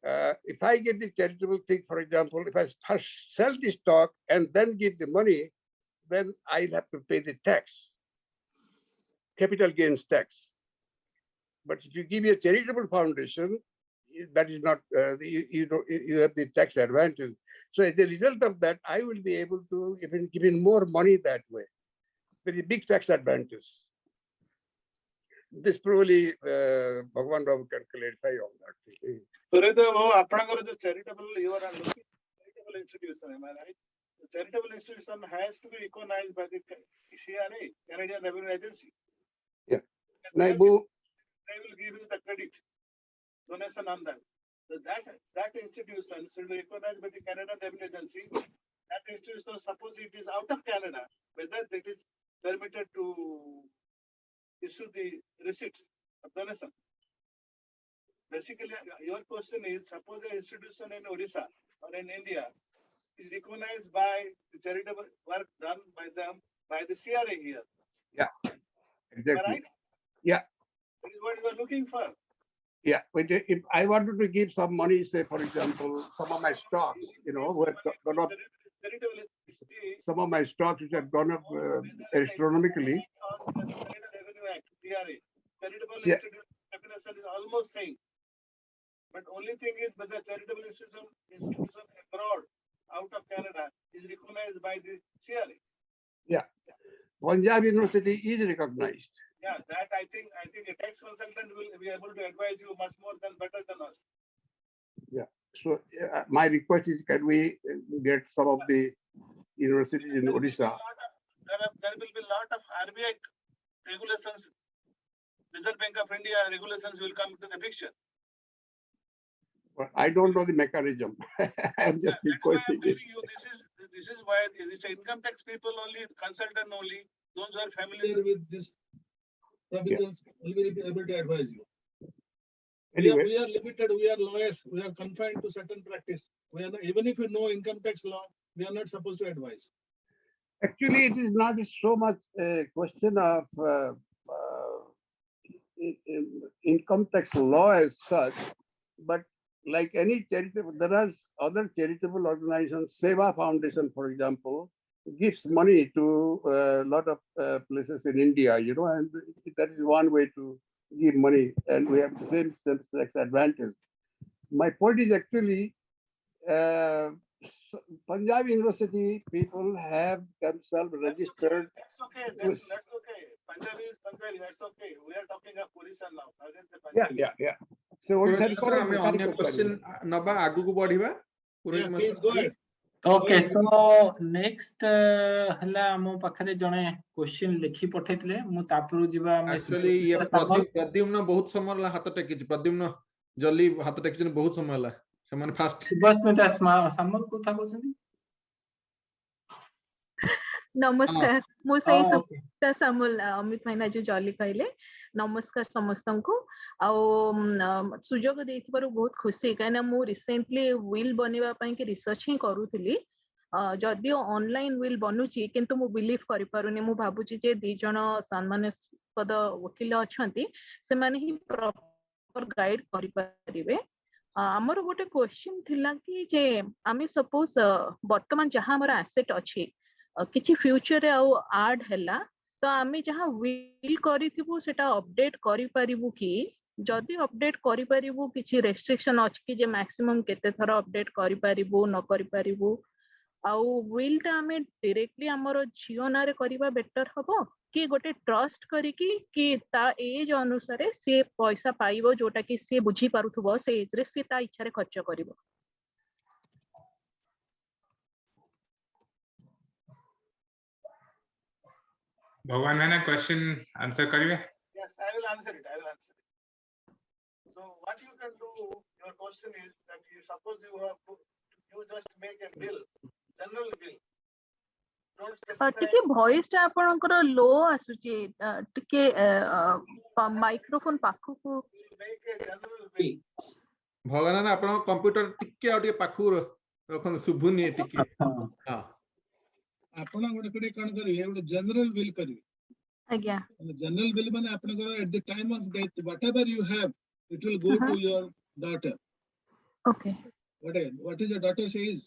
if I get the charitable thing, for example, if I first sell the stock and then give the money, then I'll have to pay the tax, capital gains tax. But if you give a charitable foundation, that is not, you have the tax advantage. So as a result of that, I will be able to even give in more money that way. Very big tax advantage. This probably Bhagwan Babu can clarify on that. Charitable, you are looking charitable institution, am I right? The charitable institution has to be recognized by the CRA, Canadian Revenue Agency. Yeah. They will give you the credit, donation on that. So that institution should be recognized by the Canadian Revenue Agency. That institution, suppose it is out of Canada, whether it is permitted to issue the receipts of donation. Basically, your question is, suppose an institution in Odisha or in India is recognized by the charitable work done by them, by the CRA here. Yeah, exactly. Right? Yeah. That is what you are looking for. Yeah, but if I wanted to give some money, say, for example, some of my stocks, you know, who have gone up, some of my stocks which have gone up astronomically. Charitable institution definition is almost same. But only thing is whether charitable institution abroad, out of Canada, is recognized by the CRA. Yeah. Punjab University is recognized. Yeah, that I think a tax consultant will be able to advise you much more than better than us. Yeah. So my request is, can we get some of the universities in Odisha? There will be a lot of RBI regulations, Reserve Bank of India regulations will come to the picture. But I don't know the mechanism. I'm just requesting it. This is why it's income tax people only, consultant only, those who are familiar with this provisions will be able to advise you. Anyway, we are limited, we are lawyers, we are confined to certain practice. We are not, even if you know income tax law, we are not supposed to advise. Actually, it is not so much a question of income tax law as such, but like any charitable, there are other charitable organizations. Seva Foundation, for example, gives money to a lot of places in India, you know, and that is one way to give money, and we have the same tax advantage. My point is actually, Punjab University people have themselves registered. That's okay. That's okay. Punjabi is Punjabi. That's okay. We are talking of Odisha now. Yeah. So Odisha question naba aguku badhiba. Please go ahead. Okay, so next hela mo pakhare jone question likhi pathaytile mu tapuru jiba actually ye pradyumna bahut samay la hath tekich pradyumna jali hath tekich bahut samay la semane fast Subhasmita samar kotha kochandi नमस्कार मु सही सुता सामल अमित भाईना जो jolly कहले नमस्कार समस्तन को आ सुजोग देथिबारु बहुत खुशी काना मु रिसेंटली विल बनेबा पई के रिसर्च ही करूथिली जदियो ऑनलाइन विल बनुची किंतु मु बिलीव करि पारुनी मु भाबुची जे दी जण सम्मानस्पद वकील अछंती से माने ही प्रॉपर गाइड करि परिबे हमर गोटे क्वेश्चन थिला कि जे आमी सपोज वर्तमान जहां हमरा एसेट अछि किछि फ्यूचर रे आड हैला तो आमे जहां विल करिथिबु सेटा अपडेट करि परिबु कि जदि अपडेट करि परिबो किछि रेस्ट्रिक्शन अछि कि जे मैक्सिमम केते थरा अपडेट करि परिबो न करि परिबो आउ विल टा हमें डायरेक्टली हमर झियो नारे करबा बेटर हबो कि गोटे ट्रस्ट करिकी कि ता एज अनुसार से पैसा पाइबो जोटा कि से बुझी पारुथबो से एज रे से ता इच्छा रे खर्च करिवो भगवान मैंने क्वेश्चन आंसर करिए. Yes, I will answer it. I will answer it. So what you can do, your question is that you suppose you just make a bill, general bill. Don't specify. टिके voice टा आपनकर लो आसुची टिके microphone पाखु को Make a general bill. भगवान आपण computer टिके आ टिके पाखु रखन सुभुनी टिके हां ଆପଣ ଗୋଟେ କଣ କରିବେ ଗୋଟେ ଜେନେରାଲ ବିଲ୍ କରିବେ आज्ञा ଜେନେରାଲ ବିଲ୍ ମାନେ ଆପଣଙ୍କର at the time of death whatever you have it will go to your daughter. Okay What is your daughter's age?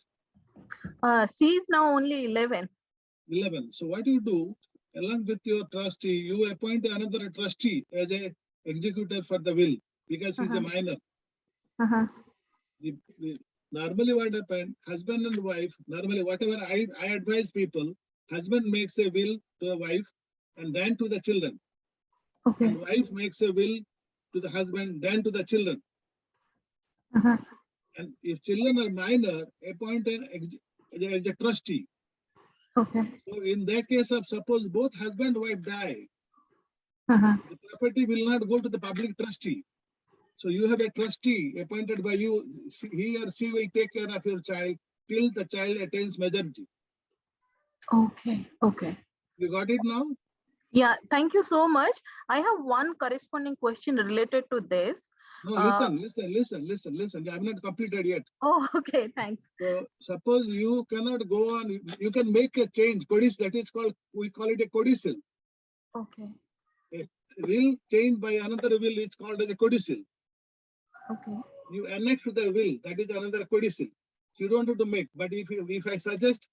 she is now only 11. So what you do along with your trustee you appoint another trustee as a executor for the will because he is a minor. Normally what happened, husband and wife, normally whatever I advise people, husband makes a will to the wife and then to the children. Okay. And wife makes a will to the husband, then to the children. And if children are minor, appoint as a trustee. Okay. So in that case of suppose both husband and wife die, the property will not go to the public trustee. So you have a trustee appointed by you. He or she will take care of your child till the child attains majority. Okay. Okay. You got it now? Yeah. Thank you so much. I have one corresponding question related to this. No, listen. I have not completed yet. Oh, okay. Thanks. So suppose you cannot go on. You can make a change. Codicil. That is called. We call it a codicil. Okay. A will changed by another will is called as a codicil. Okay. You annex to the will. That is another codicil. You don't have to make. But if I suggest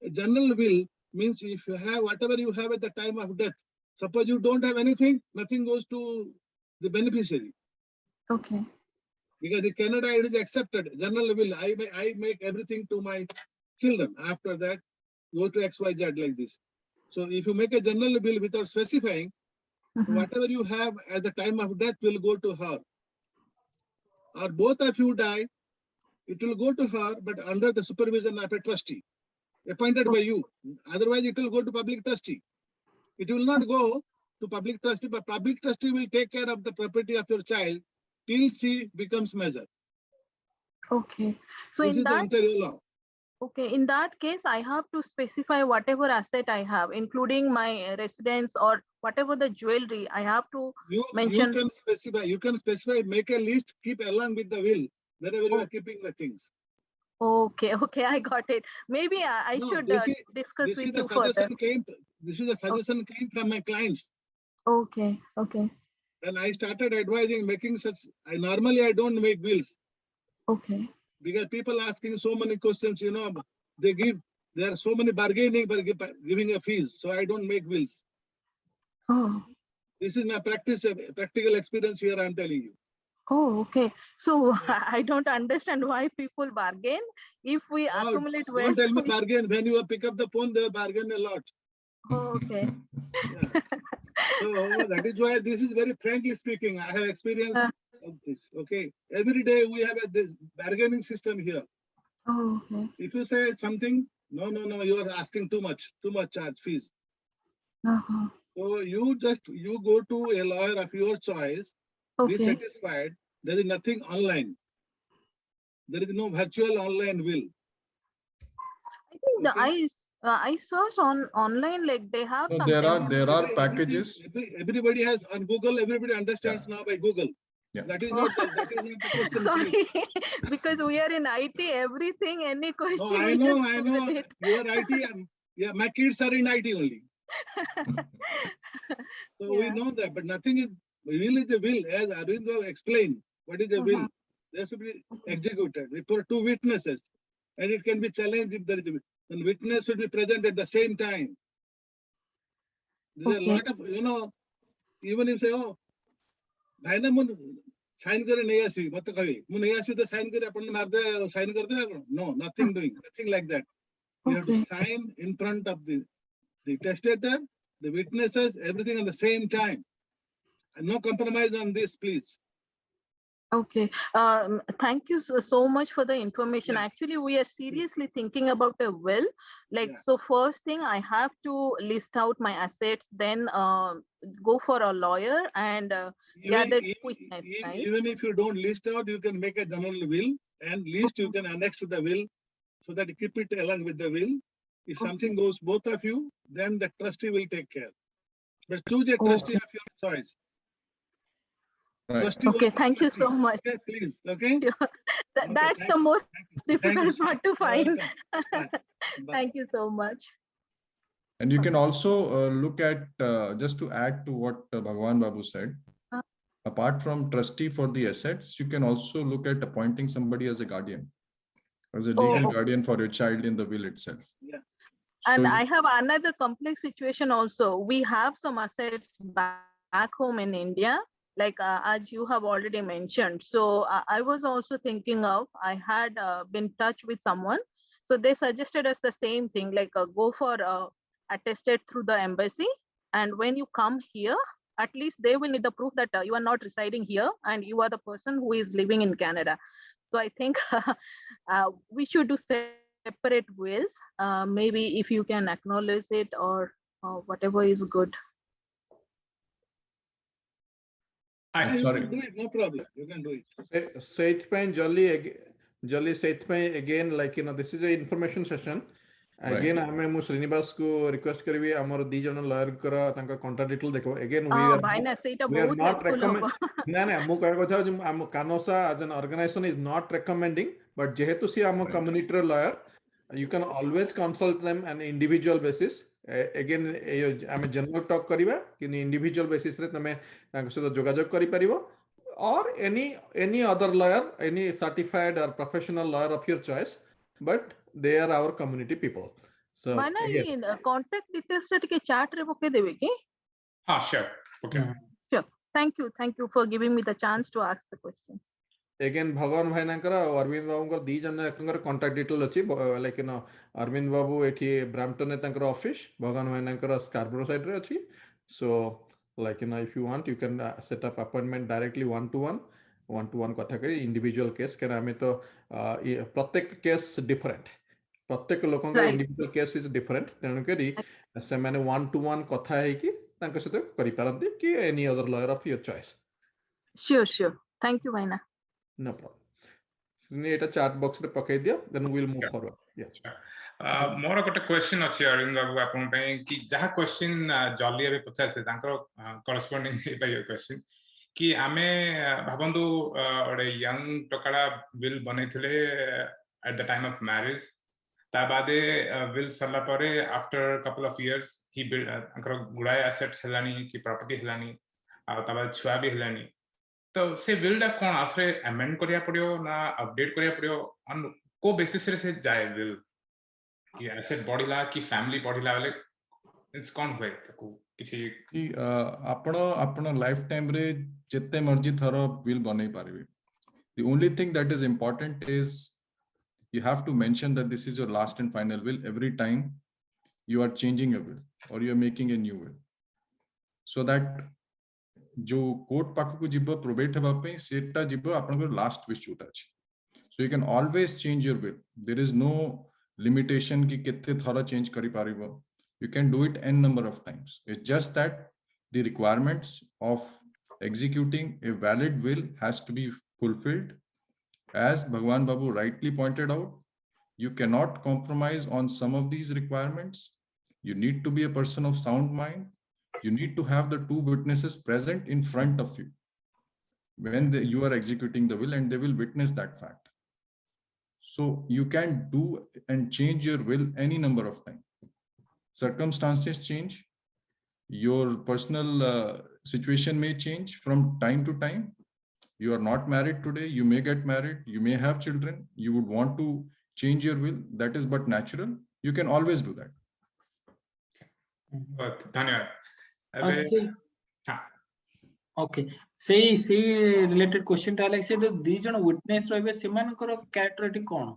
a general will means if you have whatever you have at the time of death. Suppose you don't have anything, nothing goes to the beneficiary. Okay. Because in Canada it is accepted. General will. I make everything to my children. After that, go to XYZ like this. So if you make a general will without specifying, whatever you have at the time of death will go to her. Or both of you die, it will go to her, but under the supervision of a trustee, appointed by you. Otherwise, it will go to public trustee. It will not go to public trustee, but public trustee will take care of the property of your child till she becomes major. Okay. So This in is the that Ontario law. okay, in that case, I have to specify whatever asset I have, including my residence or whatever the jewelry. I have to mention. You can specify, make a list, keep along with the will, wherever you are keeping the things. Okay, okay, I got it. Maybe I No, should discuss this with is the you further. suggestion this is the suggestion came from my clients. Okay, okay, And I started advising, making such, normally I don't make wills. okay. Because people asking so many questions, there are so many bargaining by giving a fees. So I don't make wills. Oh, This is my practical experience here, I'm telling you. oh, okay. So I don't understand why people bargain. If we accumulate Don't wealth. tell me bargain. When you pick up the phone, they bargain a lot. Oh, okay. Yeah. So that is why this is very frankly speaking. I have experience of this. Okay. Every day we have this bargaining system here. Oh, okay. If you say something, no, you are asking too much charge fees. So you go to a lawyer of your choice, be Okay. satisfied. There is nothing online. There is no virtual online will. I think Okay. I search online, like they have No, some. there are packages. Everybody has on Google. Everybody understands now by Google. Yeah. That is not the question. Sorry, because we are in IT, everything, any question. No, I we know. just Google it. You are IT. Yeah, my kids are in IT only. So we Yeah. know that, but nothing is, will is a will. As Arvind explained, what is a will? There should be executed before two witnesses. And it can be challenged if there is a witness. And witness should be present at the same time. There's a lot of, even if you say, भाईना मु sign करे नहीं आसी मत कहि मु नहीं आसी तो साइन करे अपन मार दे साइन कर they know nothing doing nothing like that you have to Okay. sign in front of the testator, the witnesses, everything at the same time, and no compromise on this, please. Okay. Thank you so much for the information. Yeah. Actually, we are seriously thinking about a will. Like, Yeah. so first thing, I have to list out my assets, then go for a lawyer and gather quickness, right? Even if you don't list out, you can make a general will, and list you can annex to the will, so that you keep it along with the will. If something goes both of you, then the trustee will take care. But choose a trustee of your choice. Right. Trustee Okay, will be thank you so trustee. much. Okay, please. Okay. Okay, That's thank the you. most Thank you. difficult sir. part to You're find. welcome. Bye. Bye. Thank you so much. And you can also look at, just to add to what Bhagwan Babu said, apart from trustee for the assets, you can also look at appointing somebody as a guardian, as a legal Oh. guardian for your child in the will itself. Yeah. And So I have another complex situation also. We have some assets back home in India, like as you have already mentioned. So I was also thinking of, I had been in touch with someone. So they suggested us the same thing, like go for attested through the embassy. And when you come here, at least they will need the proof that you are not residing here and you are the person who is living in Canada. So I think we should do separate wills. Maybe if you can acknowledge it or whatever is good. Yeah, you sorry. can do it, no problem. You can do it. ସେଇଥିପାଇଁ ଜଲି ସେଇଥିପାଇଁ again, like, you know, this is a information session. Again, ଆମେ ମୁଁ ଶ୍ରୀନିବାସ କୁ request କରିବି ଆମର ଦି ଜଣ ଲୟରଙ୍କର ତାଙ୍କର contact detail ଦେଖ again we are ଭାଇନା ସେଇଟା we are ବହୁତ not helpful recommend ହବ। ନା ନା ମୁଁ କହିବା କଥା ହଉଛି ଆମ କାନୋସା as an organization is not recommending, but ଯେହେତୁ ସିଏ ଆମ Right. communityର lawyer, you can always consult them on individual basis. Again ଆମେ general talk କରିବା କିନ୍ତୁ individual basis ରେ ତମେ ତାଙ୍କ ସହିତ ଯୋଗାଯୋଗ କରିପାରିବ, or any other lawyer, any certified or professional lawyer of your choice, but they are our community people. So ଭାଇନା again, ଏଇ contact details ଟା ଟିକେ chat ରେ ପକେଇଦେବେ କି? Sure. Okay. Sure. Thank you for giving me the chance to ask the questions. again भगवान भाईनांकर अरविंद बाबूंकर दी जन एकंकर contact detail अछि, लाइक नो अरविंद बाबू एठी ब्रैम्पटन तांकर ऑफिस, भगवान भाईनांकर स्कारबरो साइड रे अछि. So like, you know, if you want, you can set up appointment directly one to one कथा करी individual case के हमें तो प्रत्येक केस डिफरेंट, प्रत्येक लोकन का Right. individual case is different, तेणु करी से माने one to one कथा है कि तांकर सहित करि पारंती कि any other lawyer of your choice. Sure. Thank you, भाइना। No problem. Srini, eta chat box रे पकई दियो, then we'll move forward. Yeah. मोर गोटे क्वेश्चन अछि अरविंद बाबू आपन पे कि जहा क्वेश्चन जल्दी अबे पचार छे तांकर करस्पोंडिंग हे पाइयो क्वेश्चन कि आमे भाबंदु ओडे यंग टोकाडा विल बनेथिले at the time of marriage, ता बादे विल सरला परे after couple of years he build अंकर गुडाय एसेट्स हेलानी कि प्रॉपर्टी हेलानी आ ता बाद छुआ भी हेलानी, तो से विल डा कोन आथरे अमेंड करिया पड़ियो ना अपडेट करिया पड़ियो, ऑन को बेसिस रे से जाय विल कि एसेट बढ़िला कि फैमिली बढ़िला वाले इट्स कौन हुए ताको किछि कि आपण लाइफ टाइम रे जत्ते मर्जी थर विल बनै पारिबे. The only thing that is important is you have to mention that this is your last and final will every time you are changing a will or you are making a new will, so that जो court पाख को जिबो probate हेबा पे सेटा जिबो आपन को लास्ट विश जोटा अछि. So you can always change your will. There is no limitation कि कितने थोड़ा change करी पारिबो. You can do it n number of times. It's just that the requirements of executing a valid will has to be fulfilled. As Bhagwan Babu rightly pointed out, you cannot compromise on some of these requirements. You need to be a person of sound mind. You need to have the two witnesses present in front of you when you are executing the will, and they will witness that fact. So you can do and change your will any number of times. Circumstances change. Your personal situation may change from time to time. You are not married today. You may get married. You may have children. You would want to change your will. That is but natural. You can always do that. धन्यवाद. अबे okay से related question टा like से जो दी जण witness रहबे से मानकर कैरेक्टरिस्टिक कोन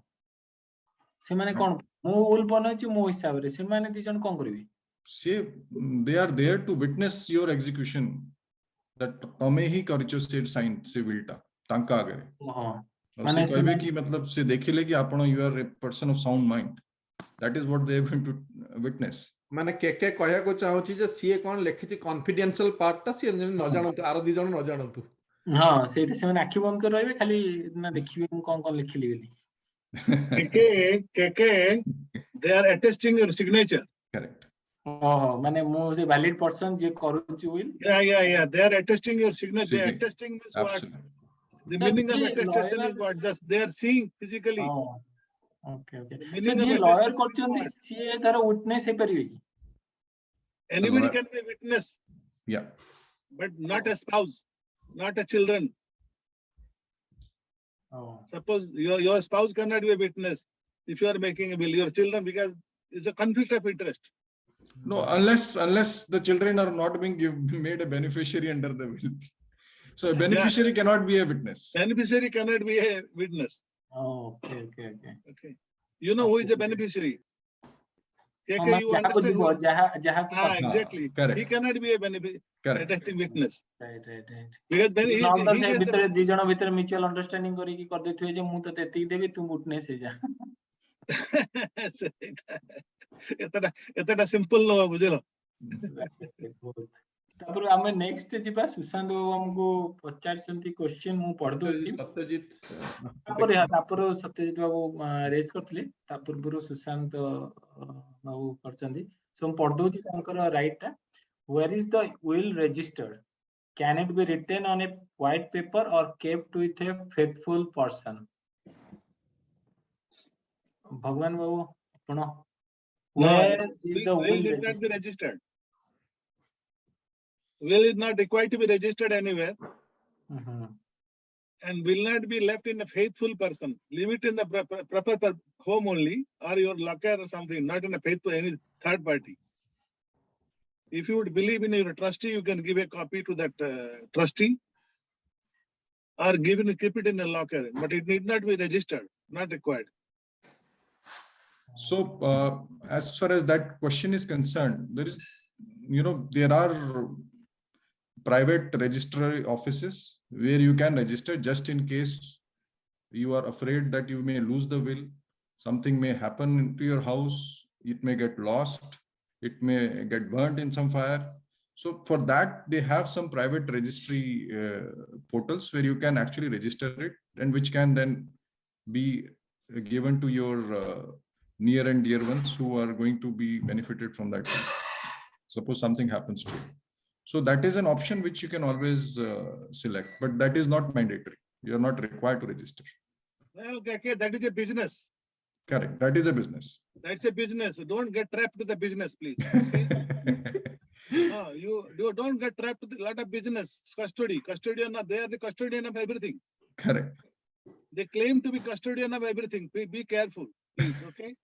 से माने कोन मो विल बनछि मो हिसाब रे से माने दी जण कोन करबे से they are there to witness your execution that तमे ही करछो से साइन से विलटा तांका आगरे हां और माने से कहबे कि मतलब से देखिले कि आपण you are a person of sound mind that is what they are going to witness माने के कहया को चाहूची जे सीए कोन लिखिति कॉन्फिडेंशियल पार्ट ता सीए न जानतु आरो दी जण न जानतु हां सेटा से माने आखि बंद कर रहबे खाली ना देखिबे हम कोन लिखिली बोली KK, they are attesting your signature. Correct ओहो माने मो से वैलिड पर्सन जे करूची will Yeah. They are attesting your signature. They are Signature. attesting means what? Absolutely The Sir, meaning of the attestation is lawyer- what? Just they are seeing physically. Okay okay The so meaning J of lawyer attestation is करचंती what? CA तार witness हे परिबे की Anybody lawyer- can be a witness, या but not a spouse, not a children. Suppose your spouse cannot be a witness if you are making a will. Your children, because it's a conflict of interest. no unless the children are not being made a beneficiary under the will so a beneficiary cannot be a witness Beneficiary cannot be a witness. Okay Okay. You know who is a beneficiary? KK, you जहाँ को understand? जीवो जहाँ को Exactly. correct. He cannot be a correct attesting witness. Right Because when he से gets भीतर the, दी जण भीतर mutual understanding करी की कर देथुए जे मु तो तेती देबी तू विटनेस हे जा एतटा simple no बुझलो. तापर आमे नेक्स्ट जिबा सुशांत बाबू हमको पचारचंती क्वेश्चन मु पढ दोची सत्यजित तापर सत्यजित बाबू रेज करथिले ता पूर्वरु सुशांत बाबू करचंती सो हम पढ दोची तांकर राइट टा where is the will registered can it be written on a white paper or kept with a faithful person Bhagwan babu आपण where is the Will will need not be registered registered. Will is not required to be registered anywhere and will not be left in a faithful person. Leave it in the proper home only, or your locker or something, not in a faithful any third party. If you would believe in your trustee, you can give a copy to that trustee or keep it in a locker, but it need not be registered, not required. so as far as that question is concerned there is there are private registry offices where you can register just in case you are afraid that you may lose the will, something may happen to your house, it may get lost, it may get burnt in some fire. So for that they have some private registry portals where you can actually register it and which can then be given to your near and dear ones who are going to be benefited from that. Suppose something happens to you. So that is an option which you can always select, but that is not mandatory. You are not required to register. Well, okay, that is a business. Correct. That is a business. That's a business. Don't get trapped to the business, please. Okay? No, you don't get trapped with a lot of business. Custodian, they are the custodian of everything. Correct. They claim to be custodian of everything. Be careful, please. Okay.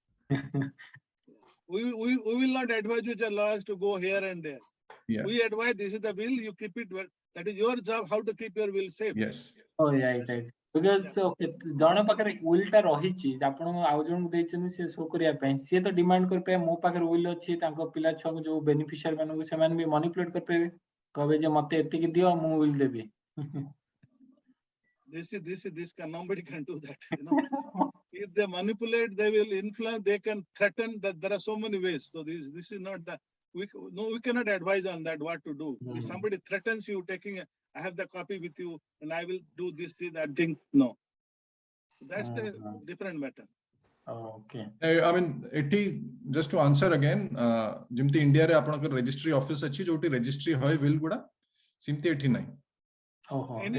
We will not advise you, lawyers, to go here and there. Yeah. We advise this is the will, you keep it well. That is your job, how to keep your will safe. Yes. oh right because जण पाखरे will टा रहिची आपण आउ जण देचन से show करिया पय से तो डिमांड कर पे मो पाखरे विल अछि तांको पिला छ जो बेनिफिशियरी मानको से मान भी मैनिपुलेट कर पे कहबे जे मते एति की दियो मु will Devi This can nobody can do that. If they manipulate, they will influence. They can threaten. That there are so many ways. So this is not that we cannot advise on that what to do. If somebody threatens you, I have the copy with you, and I will do this, that thing. No, that's the different matter. okay I mean just to answer again jimti India re apanakar registry office achi joti registry hoy will guda simti ethi nai. In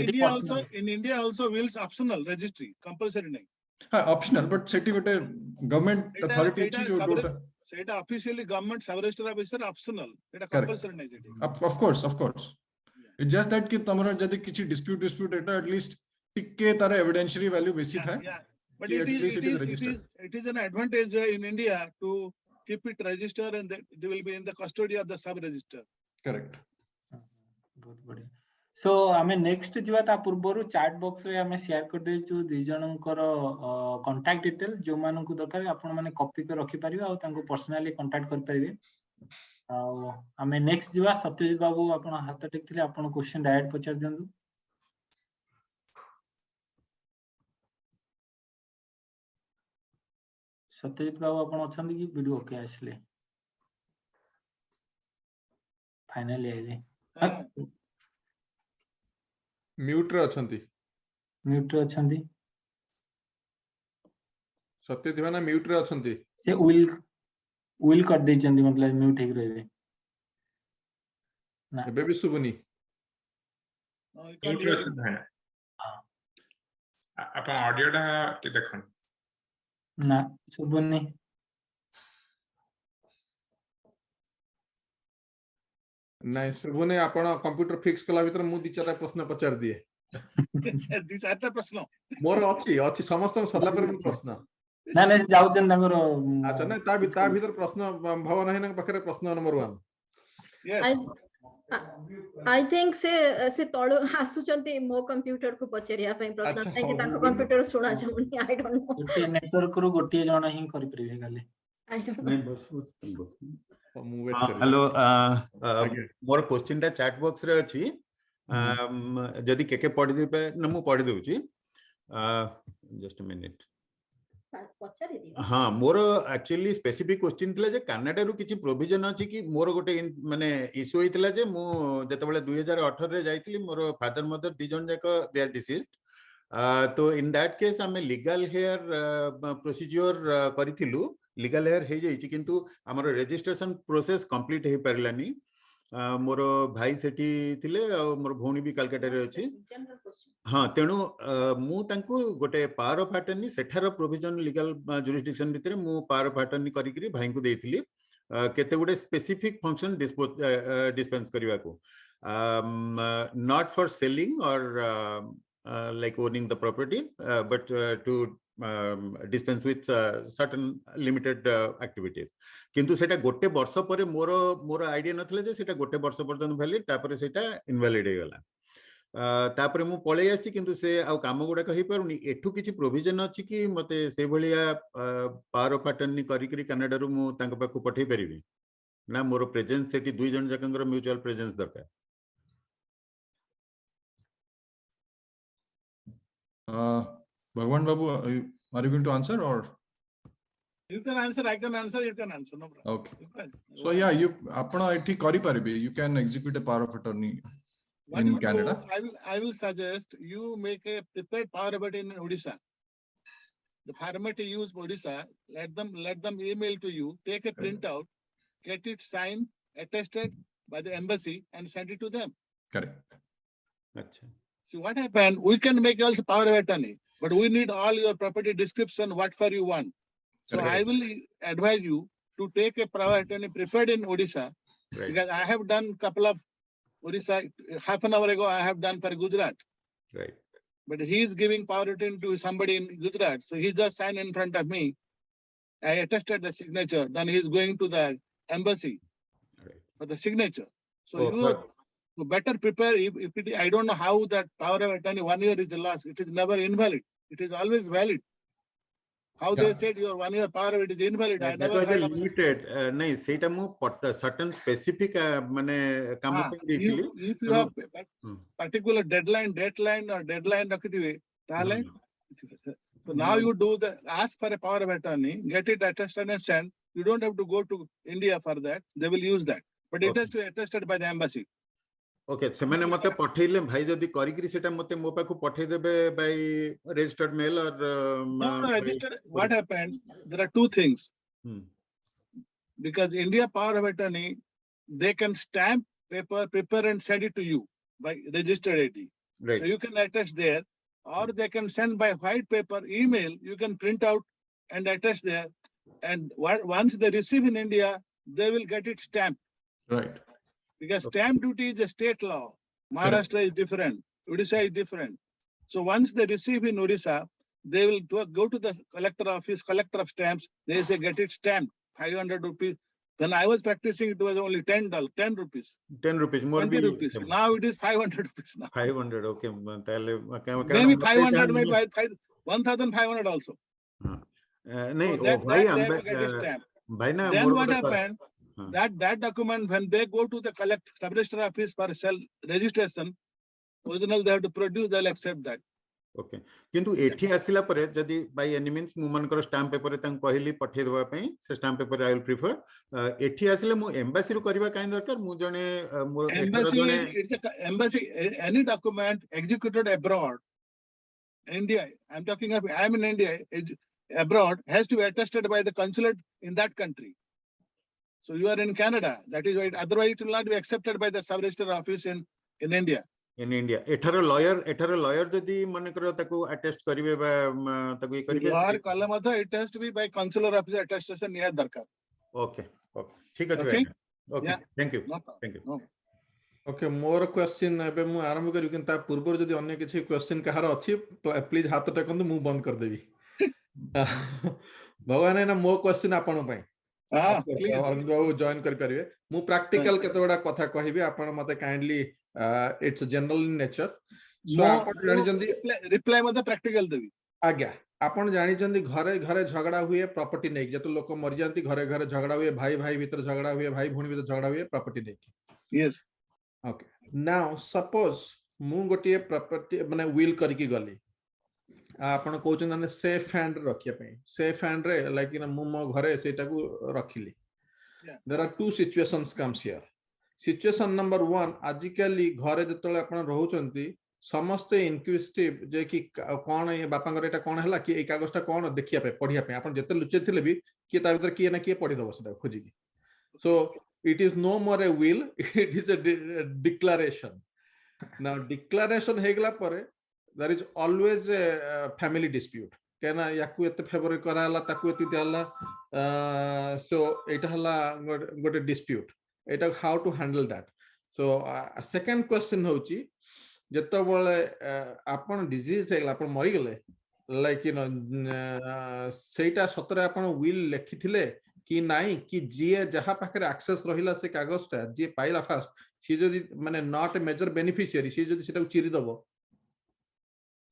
India also wills optional, registry compulsory nahi. Optional, but seti gote government authority achi jo dota Seta officially government sub-register officer optional. Eta Correct. compulsory nahi seti. of course it's just that ki tamara jadi kichi dispute eta at least tikke tara evidentiary value besi tha. But At least it is registered. It is an advantage in India to keep it registered, and they will be in the custody of the sub-register. Correct. बहुत बढ़िया सो आमे next जीवा ता पूर्वरु chat box रे आमे share कर दे छु दि जनकर contact detail जो मानन को दरकार आपण माने कॉपी कर रखि परिबे आ तांको पर्सनली कांटेक्ट कर परिबे आ आमे नेक्स्ट जीवा सत्यजित बाबू आपण हाथ टेकथिले आपण क्वेश्चन डायरेक्ट पचार दियंदु सत्यजित बाबू आपण अछंदी कि वीडियो ओके आसले फाइनली आइले म्यूट रे अछंती म्यूट रे अछंदी सत्य दिवाना म्यूट रे अछंती से विल कर दे चंदी मतलब म्यूट ठीक रहबे ना एबे भी सुबनी म्यूट रे अछन है अपन ऑडियो डा के देखन ना सुबनी नहीं सुबनी आपण कंप्यूटर फिक्स कला भीतर मु दि चारटा प्रश्न पचार दिए दी चारटा प्रश्न मोर अछि समस्त सरला पर प्रश्न ना ना जाउचन तांगर अच्छा नहीं ता भीतर प्रश्न भवन है ना पखरे प्रश्न नंबर 1 यस आई थिंक से तळो आसुचंती मो कंप्यूटर को पचरिया पई प्रश्न अच्छा, ताकि ताको कंप्यूटर सुना जाउनी आई डोंट नो गोटे नेटवर्क रो गोटे जण ही करि परिबे गाले आई डोंट नहीं नो बस हेलो मोर क्वेश्चन टा चैट बॉक्स रे अछि जदी के पढि देबे न मु पढि देउची जस्ट अ मिनिट पचरि दियो हाँ मोर एक्चुअली स्पेसिफिक क्वेश्चन थिला जे कनाडा रु किछि प्रोविजन अछि कि मोर गोटे माने इशू होइतिला जे मु जतबेले 2018 रे जाइतिली मोर फादर मदर दि जन जाक दे आर डिसीज्ड तो इन दैट केस आमे लीगल हेयर प्रोसीजर करिथिलु लीगल हेयर हे जाइछि किंतु हमर रजिस्ट्रेशन प्रोसेस कंप्लीट हे परलानी मोर भाई सेठी थिले मोर भौणी भी कलकत्ता रे अछि हाँ तेणु मु तांकु गोटे पावर ऑफ अटर्नी सेठार प्रोविजन लीगल जुरिस्डिक्शन भितर मु पावर ऑफ अटर्नी करिकरी भाई को देइथिली केते गुडे स्पेसिफिक फंक्शन डिस्पेंस करबा को नॉट फॉर सेलिंग और like owning the property but to dispense with certain limited activities किंतु सेटा गोटे वर्ष परे मोर आइडिया नथले जे सेटा गोटे वर्ष पर्यंत वैलिड तापर सेटा इनवैलिड हे गला तापर मु पळे आछि किंतु से आ काम गुडा कहि परुनी एठु किछि प्रोविजन अछि कि मते से भलिया पावर ऑफ अटर्नी करिकरी कनाडा रु मु तांक पाखु पठै परिबी ना मोर प्रेजेंस सेठी दुई जन जकंगर म्यूचुअल प्रेजेंस दरकार Bhagwan Babu, are you going to answer or? You can answer, I can answer, you can answer, no problem. Okay. So yeah, you apna ethi kari paribe. You can execute a power of attorney What in you Canada. do, I will suggest you make a prepared power of attorney in Odisha. The farmer to use Odisha, let them email to you, take a printout, get it signed, attested by the embassy and send it to them. Correct. अच्छा See what happened, we can make also power of attorney, but we need all your property description, what for you want. So Correct. I will advise you to take a power of attorney prepared in Odisha, right because I have done couple of Odisha, half an hour ago I have done for Gujarat. right But he is giving power of attorney to somebody in Gujarat. So he just signed in front of me. I attested the signature. Then he is going to the embassy right for the signature. So Oh, you but- better prepare. If it, I don't know how that power of attorney 1 year is lost. It is never invalid. It is always valid. How they Yeah. said your 1 year power of it is invalid. I that never was a heard of such limited things. नहीं सेटा मु certain specific माने काम पे देइथिली If you have particular deadline रखिथिबे ताले so now you do the ask for a power of attorney, get it attested and sent. You don't have to go to India for that. They will use that, but it Okay. has to be attested by the embassy. Okay सेमाने मते पठेइले भाई जदी करिकरी सेटा मते मो पाखु पठेइ देबे by registered mail और No, registered. What happened? There are two things. Because India power of attorney, they can stamp paper, prepare and send it to you by registered AD. right So you can attach there, or they can send by white paper, email, you can print out and attach there. And once they receive in India, they will get it stamped. Right. Because stamp duty is a state law. Maharashtra is different, Odisha is different. So once they receive in Odisha, they will go to the collector office, collector of stamps, they say get it stamped, 500 rupees, When I was practicing, it was only $10, 10 rupees, 10 rupees more 20 rupees. Now it is 500 rupees now. 500 okay Maybe 500, maybe 1,500 also. nahi So that why they have to get a stamp. bhai na Then more what gote happened? That document, when they go to the sub-register office for cell registration, original they have to produce, they'll accept that. Okay किंतु एठी आसिला परे जदी by any means मु मनकर stamp paper तां कहली पठे देबा पई से stamp paper I will prefer एठी आसिले मु एम्बासी रु करबा काई दरकार मु जने Embassy, any document executed abroad, India, I'm talking of, I'm in India, abroad, has to be attested by the consulate in that country. So you are in Canada, that is why, otherwise it will not be accepted by the sub-register office in India. In India, एठारो lawyer जदी मनकर ताको attest करिवे बा ताको ई करिवे lawyer column मत it has to be by consular office attestation निहात दरकार. Okay ठीक अछि भाई okay thank you okay more question एबे मु आरंभ करियो किंता पूर्व जदी अन्य किछि क्वेश्चन कहार अछि प्लीज हाथ टेकंतु मु बंद कर देबी भगवान ना मो क्वेश्चन आपण पई प्लीज जॉइन कर परिवे मु प्रैक्टिकल केतोडा कथा कहिबे आपण मते kindly it's general in nature so आपण जानि जंदी रिप्लाई मते प्रैक्टिकल देबी आज्ञा आपण जानि जंदी घरे घरे झगड़ा हुए प्रॉपर्टी नै जतो लोक मर जानती घरे घरे झगड़ा हुए भाई भाई भीतर झगड़ा हुए भाई भूणी भीतर झगड़ा हुए प्रॉपर्टी नै यस ओके नाउ सपोज मु गोटे प्रॉपर्टी माने विल करकी गली आपण कहउछन माने सेफ हैंड रखिया पे सेफ हैंड रे लाइक इन मु मो घरे सेटा को रखिली there are two situations comes here situation number 1 आजिकली घरे जतले आपण रहउचंती समस्त इनक्विजिटिव जे कि कोन ए बापांगर एटा कोन हला कि ए कागजटा कोन देखिया पे पढिया पे आपण जते लुचे थिले भी कि ता भीतर कि ना कि पढि दबो सेटा खोजी की सो it is no more a will, it is a declaration. Now declaration हेगला परे there is always a family dispute. केना याकु एते फेवर कराला ताकु एते दियाला so एटा हला गोटे dispute. Etah how to handle that. So second question होची जत्तो बोले आपण डिजीज हेगला आपण मरि गेले लाइक यू नो सेटा सतरे आपण will लेखिथिले कि नाही कि जे जहा पाखरे एक्सेस रहिला से कागजटा जे पाइला फास्ट सी जदी माने नॉट ए मेजर बेनिफिशियरी सी जदी सेटा चिरी दबो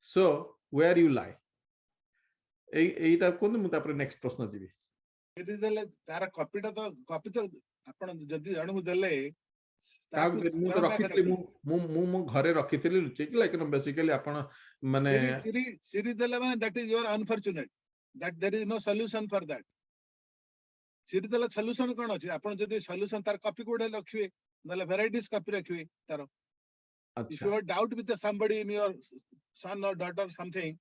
सो वेयर यू लाई एटा कोन मु तापर नेक्स्ट प्रश्न GB it is Tara copy तो आपण जदी जणु देले काग मु तो रखितली मु घरे रखितली लुचे कि लाइक बेसिकली आपण माने चिरी देले माने that is your unfortunate that there is no solution for that सिरी देला सॉल्यूशन कोन अछि आपण जदी सॉल्यूशन तार कॉपी कोड रखिवे नले वैराइटीज कॉपी रखिवे तार if you have doubt with somebody in your son or daughter something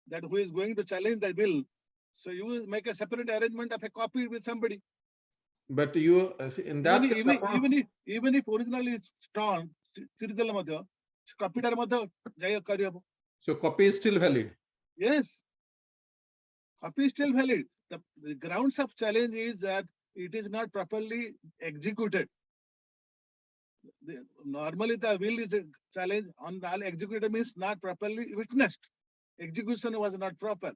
that who is going to challenge that bill so you will make a separate arrangement of a copy with somebody but you in that even if original is strong सिरी देला मध्य copy तार मध्य जाय करियो so copy is still valid yes copy is still valid. The grounds of challenge is that it is not properly executed. Normally, the will is a challenge on all executed means not properly witnessed. Execution was not proper.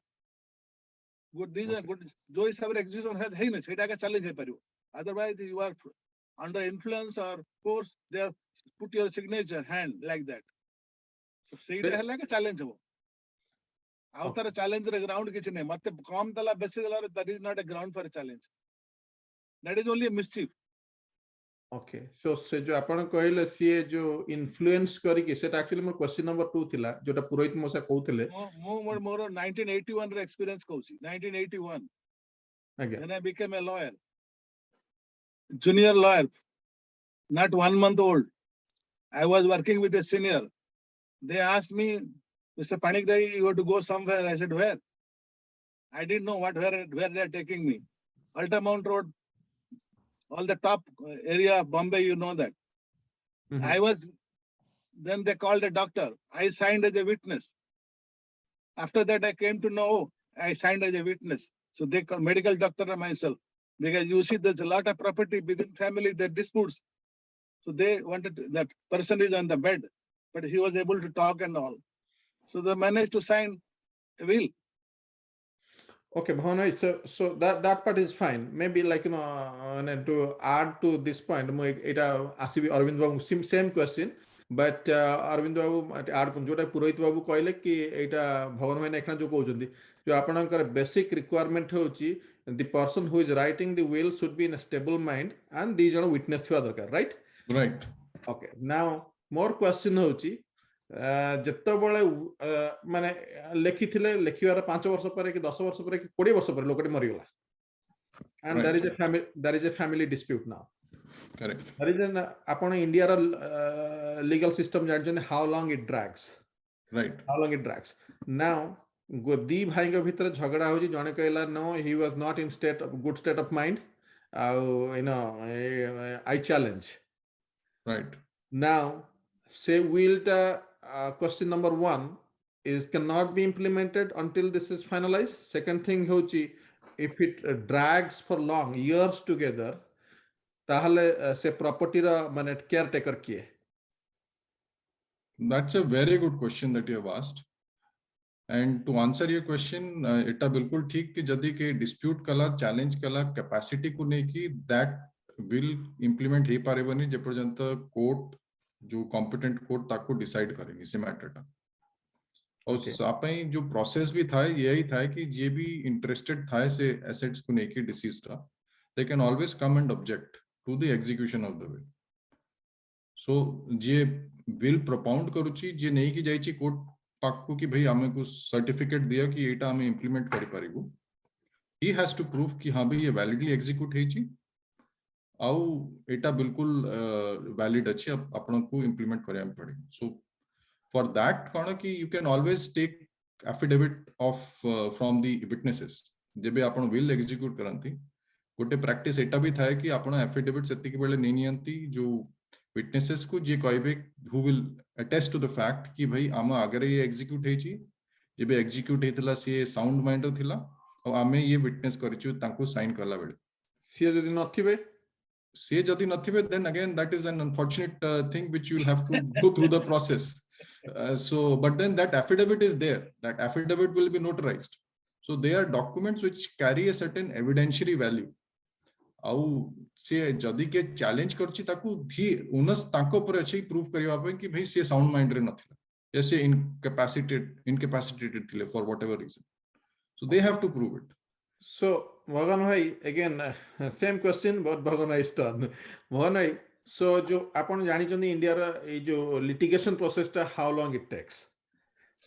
Good, these are good. Though is our execution has heinous, it is a challenge. Otherwise, you are under influence or force. They have put your signature hand like that. So, say it is like a challenge. Outer challenge ground kitchen matte com dala besi dala that is not a ground for a challenge. That is only a mischief. Okay, so se jo apan कहले सी जो influence करी के सेटा actually more question number 2 थिला जोटा पुरोहित मोसा कहउथिले मोर 1981 रे experience कहउसी 1981 again when I became a lawyer, junior lawyer, not 1 month old. I was working with a senior. They asked me, Mr. Panikrai, you have to go somewhere. I said, where? I didn't know where they are taking me. Altamount Road, all the top area of Bombay, you know that. Mm-hmm. Then they called a doctor. I signed as a witness. After that, I came to know I signed as a witness. So they call medical doctor and myself. Because you see, there's a lot of property within family, there disputes. So they wanted that person is on the bed, but he was able to talk and all. So they managed to sign a will. Okay, Bhavana, so that part is fine. Maybe like to add to this point, ମୁଁ ଏଇଟା ଆସିବି ଅରବିନ୍ଦ ବାବୁ same question, but Arvind babu add ଯୋଉଟା ପୁରୋହିତ ବାବୁ କହିଲେ କି ଏଇଟା ଭଗବାନ ଭାଇନା ଏଖଣା ଯୋଉ କହୁଛନ୍ତି ଯୋଉ ଆପଣଙ୍କର basic requirement ହେଉଛି the person who is writing the will should be in a stable mind and ଦି ଜଣ witness ଥିବା ଦରକାର, right? Right. Okay, now more question ହେଉଛି ଯେତେବେଳେ ମାନେ ଲେଖିଥିଲେ ଲେଖିବାର 5 ବର୍ଷ ପରେ କି 10 ବର୍ଷ ପରେ କି 20 ବର୍ଷ ପରେ ଲୋକଟି ମରିଗଲା and Right. there is a family dispute now. Correct. There is an ଆପଣ ଇଣ୍ଡିଆର legal system ଜାଣିଛନ୍ତି how long it drags. Right. How long it drags. Now ଦି ଭାଇଙ୍କ ଭିତରେ ଝଗଡା ହଉଛି ଜଣେ କହିଲା no he was not in good state of mind I challenge. Right. Now say will question number 1 is cannot be implemented until this is finalized. Second thing hochi if it drags for long years together tahale se property ra mane caretaker kiye? That's a very good question that you have asked. And to answer your question, इटा बिल्कुल ठीक कि जदि के dispute कला challenge कला capacity को नहीं कि that will implement ही पारे बनी जे पर्यंत court जो competent court ताको decide करेंगे इसे matter टा और सापाई जो process भी था यही था कि जे भी interested था से assets को नहीं कि deceased था they can always come and object to the execution of the will. So J will propound करूची जे नहीं कि जाइची court पाकू कि भाई हमें कुछ सर्टिफिकेट दिया कि एटा हमें इंप्लीमेंट करि पारिबो he has to prove कि हाँ भाई ये वैलिडली एग्जीक्यूट हेची आउ एटा बिल्कुल वैलिड अछि आपण को इंप्लीमेंट करया पड़े. सो फॉर दैट कोन कि you can always take affidavit of from the witnesses जेबे आपण विल एग्जीक्यूट करंती गोटे प्रैक्टिस एटा भी थाए कि आपण एफिडेविट सेति के बेले नै नियंती जो witnesses को जे कहबे who will attest to the fact कि भाई आमा अगर ये execute हेची जेबे execute हेतला से sound mind थिला और आमे ये witness करिछु तांको sign करला बेले से जदि नथिबे then again that is an unfortunate thing which you will have to go through the process. So but then that affidavit is there, that affidavit will be notarized, so they are documents which carry a certain evidentiary value. आउ से जदि के challenge करछि ताकू धी उनस ताको पर अछि प्रूफ करिवा पे कि भाई से साउंड माइंड रे नथिला जैसे incapacitated थिले for whatever reason, so they have to prove it. So Bhagan bhai again same question but Bhagan bhai's turn. Bhagan bhai, so jo apon jani chandi India ra ए जो litigation process ta how long it takes?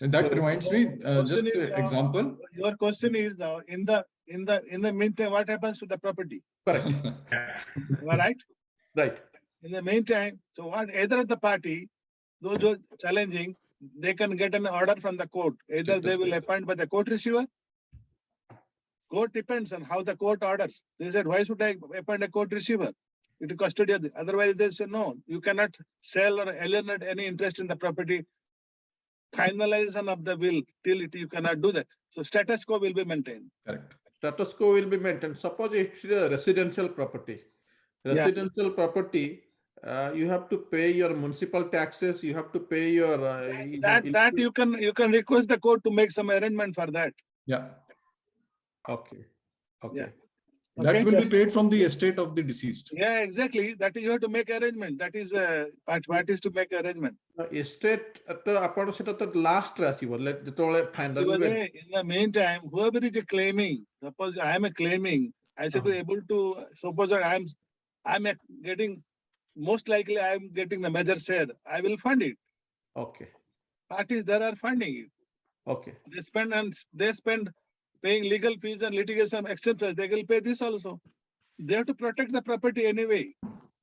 And that reminds me just an example. Your question is now in the meantime what happens to the property? Correct. Am I right? Right. In the meantime, so what either of the party, those who are challenging, they can get an order from the court. Either they will appoint by the court receiver. Court depends on how the court orders. They said, why should I appoint a court receiver? It is custodial. Otherwise, they say, no, you cannot sell or alienate any interest in the property. Finalization of the will till it you cannot do that. So status quo will be maintained. Correct. Status quo will be maintained. Suppose it's a residential property. Residential property, you have to pay your municipal taxes. You have to pay your that you can request the court to make some arrangement for that. Yeah. Okay. Okay. Yeah. That will be paid from the estate of the deceased. Yeah, exactly. That is you have to make arrangement. That is part is to make arrangement. Estate to apart seta to last rasibo let jetole final. In the meantime, whoever is claiming, suppose I am claiming, I should be able to suppose that I'm getting most likely I am getting the major share. I will fund it. Okay. Parties there are funding it. Okay. They spend paying legal fees and litigation expenses. They will pay this also. They have to protect the property anyway.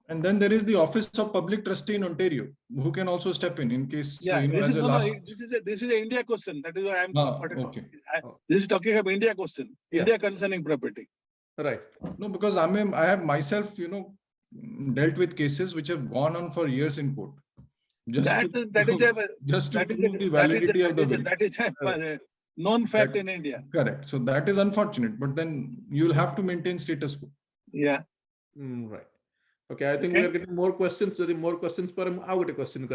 And then there is the Office of Public Trustee in Ontario, who can also step in case. Yeah, As a last. This is an India question. That is why I am. Okay. This is talking about India question. Yeah. India concerning property. Right. No, because I have myself, dealt with cases which have gone on for years in court. Just to prove the validity of the will. That is a known fact in India. Correct. So that is unfortunate, but then you'll have to maintain status quo. Yeah. Right. Okay, I think we are getting more questions. So the more questions, but I got a question.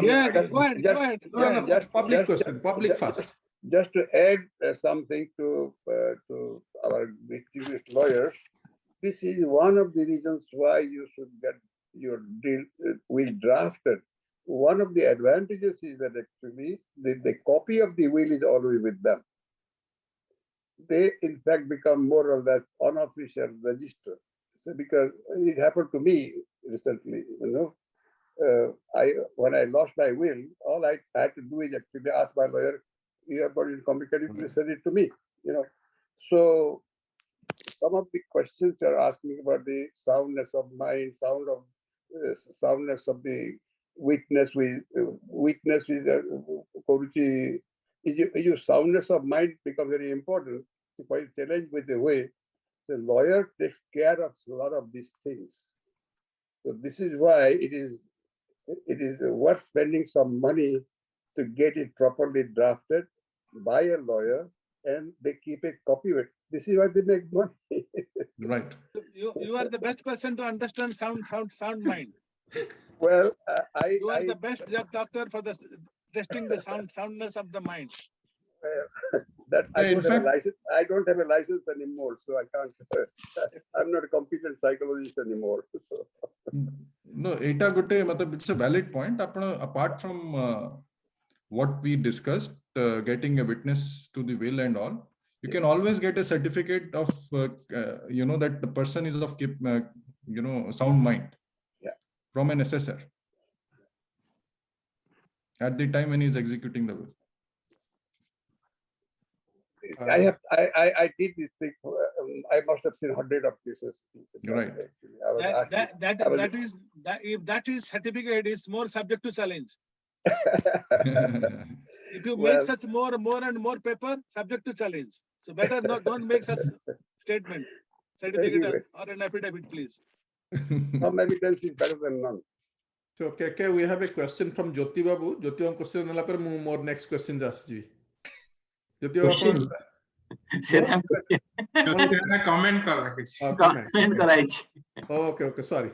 Yeah, go ahead. Public question. Public first. Just to add something to our distinguished lawyers, this is one of the reasons why you should get your will drafted. One of the advantages is that actually the copy of the will is always with them. They in fact become more or less unofficial register. So because it happened to me recently, when I lost my will, all I had to do is actually ask my lawyer, "You have got it complicated, please send it to me." So some of the questions you're asking about the soundness of mind, soundness of the witness with your soundness of mind becomes very important. If I challenge with the way the lawyer takes care of a lot of these things. So this is why it is worth spending some money to get it properly drafted by a lawyer, and they keep a copy of it. This is why they make money. Right. You are the best person to understand sound mind. Well, You are the best doctor for testing the soundness of the mind. That I Yeah, in don't have a fact- license. I don't have a license anymore, so I can't. I'm not a competent psychologist anymore. So. No, it's a valid point. Apart from what we discussed, getting a witness to the will and all, you can always get a certificate of that the person is of sound mind. Yeah. From an assessor at the time when he is executing the will. I did this thing. I must have seen hundreds of cases. Right. If that is certificate is more subject to challenge. If you Well- make such more and more paper, subject to challenge. So better don't make such statement, certificate Anyway. or an affidavit, please. Some evidence is better than none. So KK, we have a question from Jyoti Babu. Jyoti Babu question nela par mu more next question jasji. Jyoti Question? Babu ସେଟା comment କର କିଛି comment କରାଇଛି Okay, sorry.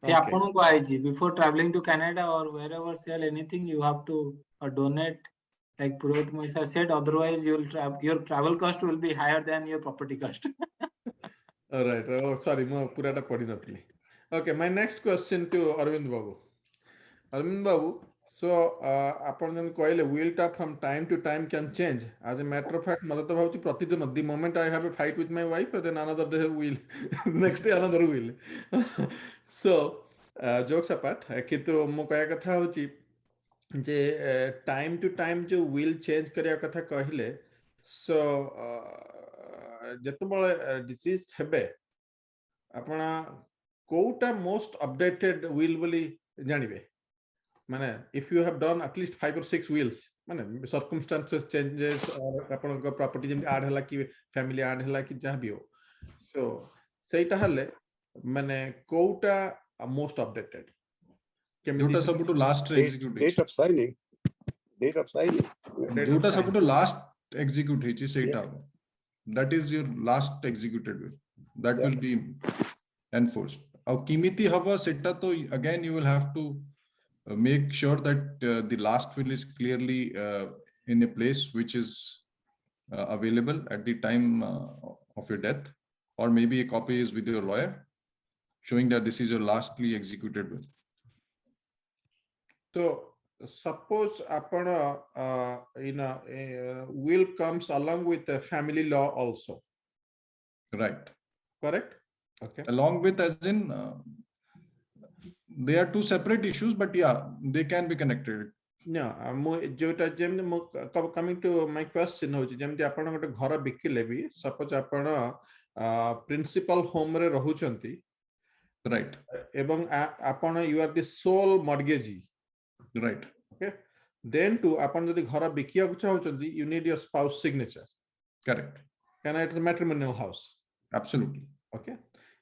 ସେ ଆପଣଙ୍କୁ ଆଇଛି before traveling to Canada or wherever sell anything you have to donate like Purohit Moisa said, otherwise your travel cost will be higher than your property cost. All right. Oh, sorry, ମୁଁ ପୁରାଟା ପଢି ନଥିଲି. Okay, my next question to Arvind Babu. Arvind Babu, so ଆପଣ ଯେମିତି କହିଲେ will ଟା from time to time can change. As a matter of fact, ମତେ ତ ଭାବୁଛି ପ୍ରତିଦିନ the moment I have a fight with my wife, then another day will, next day another will. So jokes apart, କିନ୍ତୁ ମୁଁ କହିବା କଥା ହଉଛି ଯେ time to time जो will change କରିବା କଥା କହିଲେ, so ଯେତେବେଳେ disease ହେବେ ଆପଣ କୋଉଟା most updated will ବୋଲି ଜାଣିବେ ମାନେ if you have done at least 5 or 6 wills ମାନେ circumstances changes ଆପଣଙ୍କ property ଯେମିତି add ହେଲା କି family add ହେଲା କି ଯାହା ବି ହଉ so ସେଇଟା ହେଲେ ମାନେ କୋଉଟା most updated ଯୋଉଟା ସବୁଠୁ last ରେ execute Date of signing. ଯୋଉଟା ସବୁଠୁ last execute ହେଇଛି ସେଇଟା that is your last executed will that will be enforced. ଆଉ କିମିତି ହବ ସେଟା ତ again you will have to make sure that the last will is clearly in a place which is available at the time of your death, or maybe a copy is with your lawyer showing that this is your lastly executed will. So suppose upon will comes along with a family law also, Right. correct? Okay. Along with, as in they are two separate issues, but yeah, they can be connected. No, जोटा जेमती coming to my question होची जेमती आपण गोटे घर बिकिले भी suppose आपण principal home रे रहुचंती, Right. एवं आपण you are the sole mortgagee, Right. okay, then to आपण जदि घर बिकिया को चाहउचंती you need your spouse signature. Correct. Can I, it's a matrimonial house. Absolutely. Okay,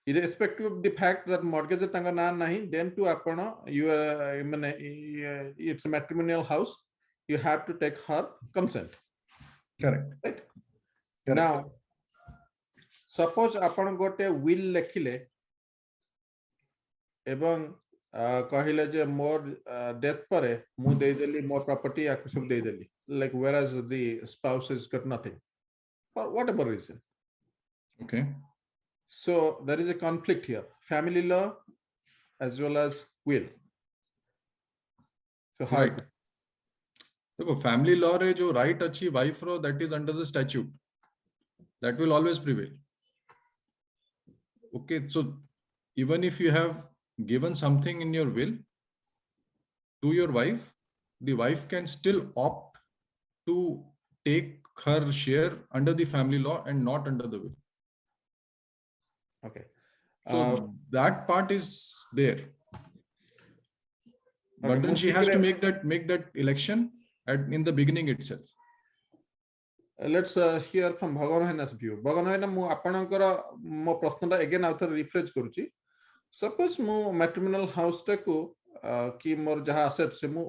irrespective of the fact that mortgage tanga na nahi, then to आपण you it's a matrimonial house, you have to take her consent. Correct. Right. Correct. Now suppose आपण गोटे will लेखिले एवं कहले जे मोर death परे मु दे देली मोर property या सब दे देली, like whereas the spouse has got nothing for whatever reason. Okay. So there is a conflict here, family law as well as will. So how Right. देखो family law रे जो right अच्छी wife रो that is under the statute, that will always prevail. Okay, so even if you have given something in your will to your wife, the wife can still opt to take her share under the family law and not under the will. Okay. So that part is there. But then she has to make that election in the beginning itself. Let's hear from Bhagavan Bhaina's view. Bhagavan Bhaina, mu apananकर mo प्रश्न टा again आउथर refresh करूची. Suppose मु matrimonial house टा को कि मोर जहाँ asset से मु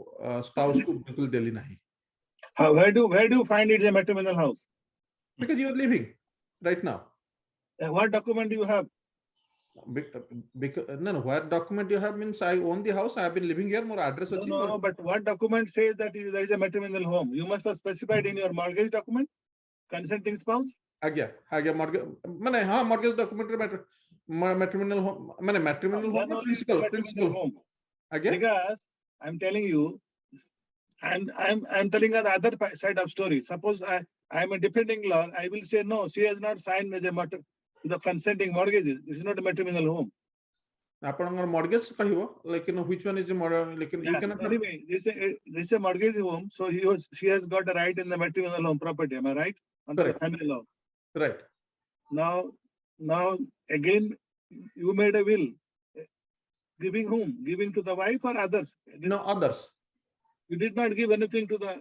spouse को बिल्कुल देली नहीं. Where do you find it is a matrimonial house? Because you are living right now. What document do you have? No, what document you have means I own the house, I have been living here, more address. No, but what document says that there is a matrimonial home? You must have specified in your mortgage document, consenting spouse. आज्ञा mortgage माने हाँ mortgage document रे matrimonial home माने matrimonial home ना principal home. आज्ञा. Because I'm telling you, and I'm telling you the other side of story. Suppose I am a defending law, I will say no, she has not signed as a the consenting mortgages. This is not a matrimonial home. आपनकर mortgage कहियो, लेकिन which one is the mortgage? लेकिन you cannot. Anyway, this is a mortgage home, so she has got a right in the matrimonial home property. Am I right? Under the family law. Right. Now again, you made a will. Giving whom? Giving to the wife or others? No, others. You did not give anything to the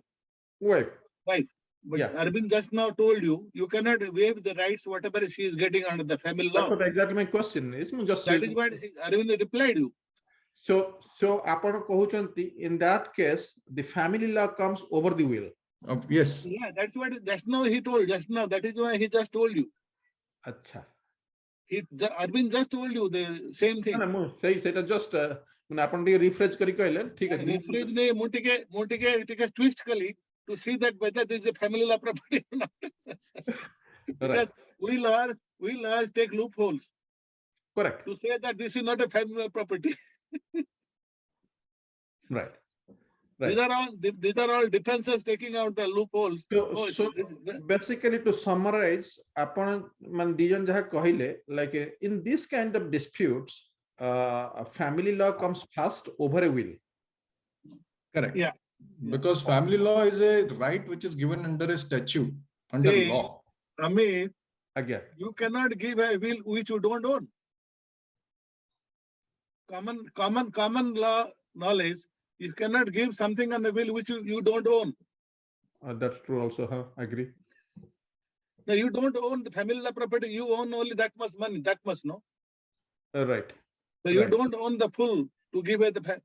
wife. But Arvind just now told you, you cannot waive the rights whatever she is getting under the family law. That's what exactly my question is. That is what Arvind replied you. So आपण कहूचंती in that case the family law comes over the will. Yes. Yeah, that's what just now he told. Just now, that is why he just told you. अच्छा. Arvind just told you the same thing. ना मु सेटा just माने आपण T refresh करी कहले ठीक है. Rephrase ने मुटिके twist कली to see that whether there is a family law property or not. Because we lawyers take loopholes. Correct. To say that this is not a family law property. Right. These are all defenses taking out the loopholes. So basically to summarize, आपण मान दिजन जहाँ कहले like in this kind of disputes, family law comes first over a will. Correct. Yeah. Because family law is a right which is given under a statute, under law. Amit, again, you cannot give a will which you don't own. Common law knowledge, you cannot give something on a will which you don't own. That's true also, huh? I agree. No, you don't own the family law property, you own only that much money, that much, no? Right. So you don't own the full to give away the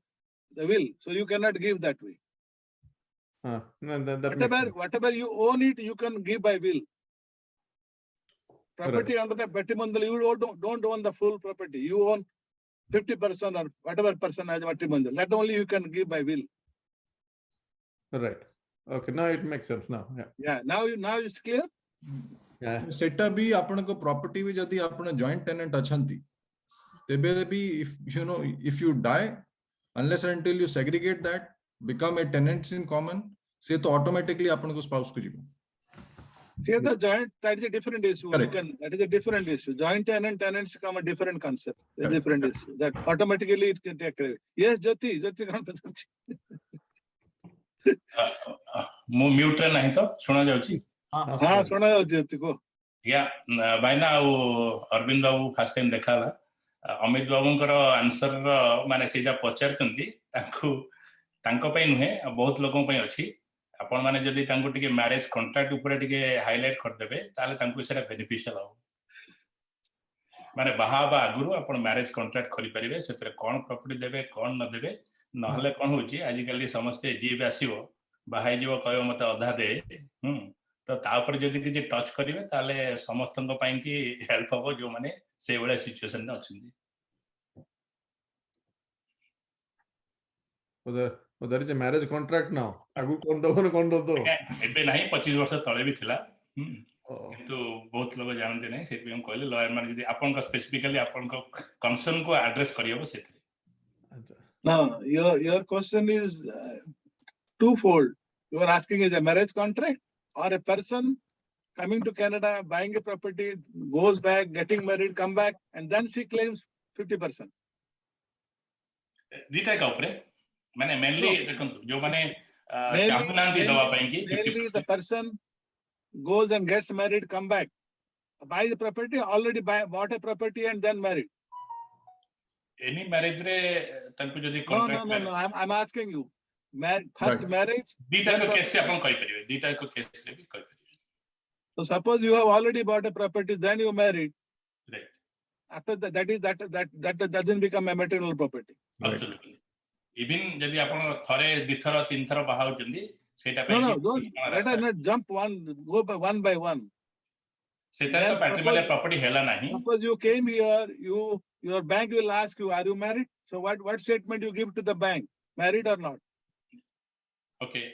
will, so you cannot give that way. No, whatever you own it, you can give by will. Property under the matrimonial, you don't own the full property. You own 50% or whatever percent as matrimonial. That only you can give by will. Right. Okay. Now it makes sense. Now. Yeah. Now it's clear. Yeah. सेटा भी आपण को property भी जदी आपण joint tenant अछंती तेबे भी if you die, unless and until you segregate that, become a tenants in common, से तो automatically आपण को spouse को जीवो. See, the joint, that is a different issue. That is a different issue. Joint tenants come a different concept. A different issue. That automatically it can take away. Yes, Jyoti कौन पचारची? मु mute रे नहीं तो सुना जाउची. हां सुना जाउची जति को. या भाईना अरविंद बाबू फर्स्ट टाइम देखाला. अमित बाबूंकर आंसर माने से जा पचारचंती तांको पई नुहे बहुत लोगों पई अछि. आपण माने जदी तांको टिके मैरिज कॉन्ट्रैक्ट ऊपर टिके हाईलाइट कर देबे ताले तांको सेटा बेनिफिशियल हो. माने बाहाबा आगुरु आपण मैरिज कॉन्ट्रैक्ट करि परिबे सेतरे कोन प्रॉपर्टी देबे कोन न देबे नहले कोन होची आजि काली समस्ते जी बे आसीबो बाहाई जीवो कयो मते अधा दे तो ता ऊपर जदी कि टच करिवे ताले समस्तन पई कि हेल्प हो जो माने से वेला सिचुएशन न अछंदी. there is a marriage contract now. आगु कोन दो एबे नहीं 25 वर्ष तळे भी थिला किंतु बहुत लोग जानते नहीं सेति हम कहले लॉयर मान जदी आपन का स्पेसिफिकली आपन को कंसर्न को एड्रेस करियो सेति Now, your question is twofold. You are asking is a marriage contract or a person coming to Canada, buying a property, goes back, getting married, come back, and then she claims 50%. दीटा का ऊपर माने mainly देखो जो माने चाहनांती दवा पाएंगी Mainly the person goes and gets married, come back, buy the property, already bought a property and then married. Any marriage रे तनको जदी No, contract no, no. I'm asking you. First marriage. दीटा को case से अपन कहि परिबे दीटा को case रे भी कहि परिबे. So suppose you have already bought a property, then you married. Right. After that doesn't become a maternal property. Absolutely. Even जदी अपन थरे दिथर तीन थर बाहाउ जंदी सेटा पे No, don't. Let us not jump go one by one. सेटा तो पैट्रिमोनियल property हैला नहीं. Suppose you came here, your bank will ask you, are you married? So what statement you give to the bank? Married or not? Okay.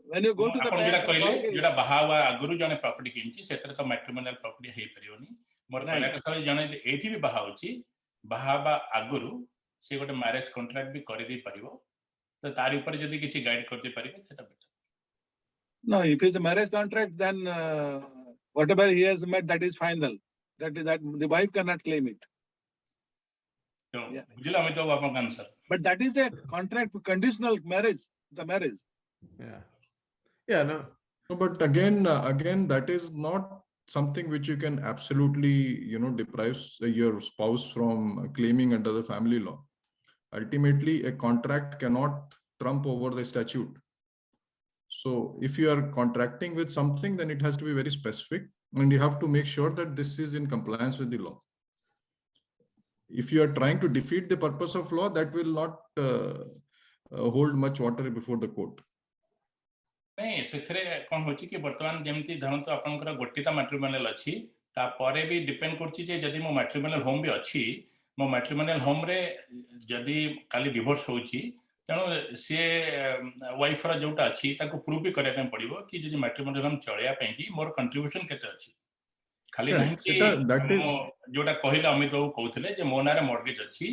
When you go to the bank, जोड़ा कहले जोड़ा बाहावा आगुरु जने property किनची सेतरे तो matrimonial property हे परियोनी मोर कहला कथा जने एठी भी बाहाउची बाहावा आगुरु से गोटे मैरिज कॉन्ट्रैक्ट भी करि दे परिबो तो तारि ऊपर जदी किछि गाइड करते परिबे सेटा better. No, if it's a marriage contract, then whatever he has met, that is final. That the wife cannot claim it. बुझिला हम तो आपन answer. But that is a contract conditional marriage. The marriage. Yeah, no. But again, that is not something which you can absolutely, deprive your spouse from claiming under the family law. Ultimately, a contract cannot trump over the statute. So if you are contracting with something, then it has to be very specific, and you have to make sure that this is in compliance with the law. If you are trying to defeat the purpose of law, that will not hold much water before the court. नहीं सेथरे कोन होची कि वर्तमान जेमती धन तो आपनकर गोटिता matrimonial अछि ता परे भी डिपेंड करछि जे जदी मो मैट्रिमोनियल होम भी अछि मो मैट्रिमोनियल होम रे जदी काली डिवोर्स होची तनो से वाइफ रा जोटा अछि ताको प्रूव भी करे पे पड़िबो कि जदी मैट्रिमोनियल होम चळिया पे कि मोर कंट्रीब्यूशन केते अछि खाली नहीं कि जोटा कहिला अमित बाबू कहउथिले जे मो नारे मॉर्गेज अछि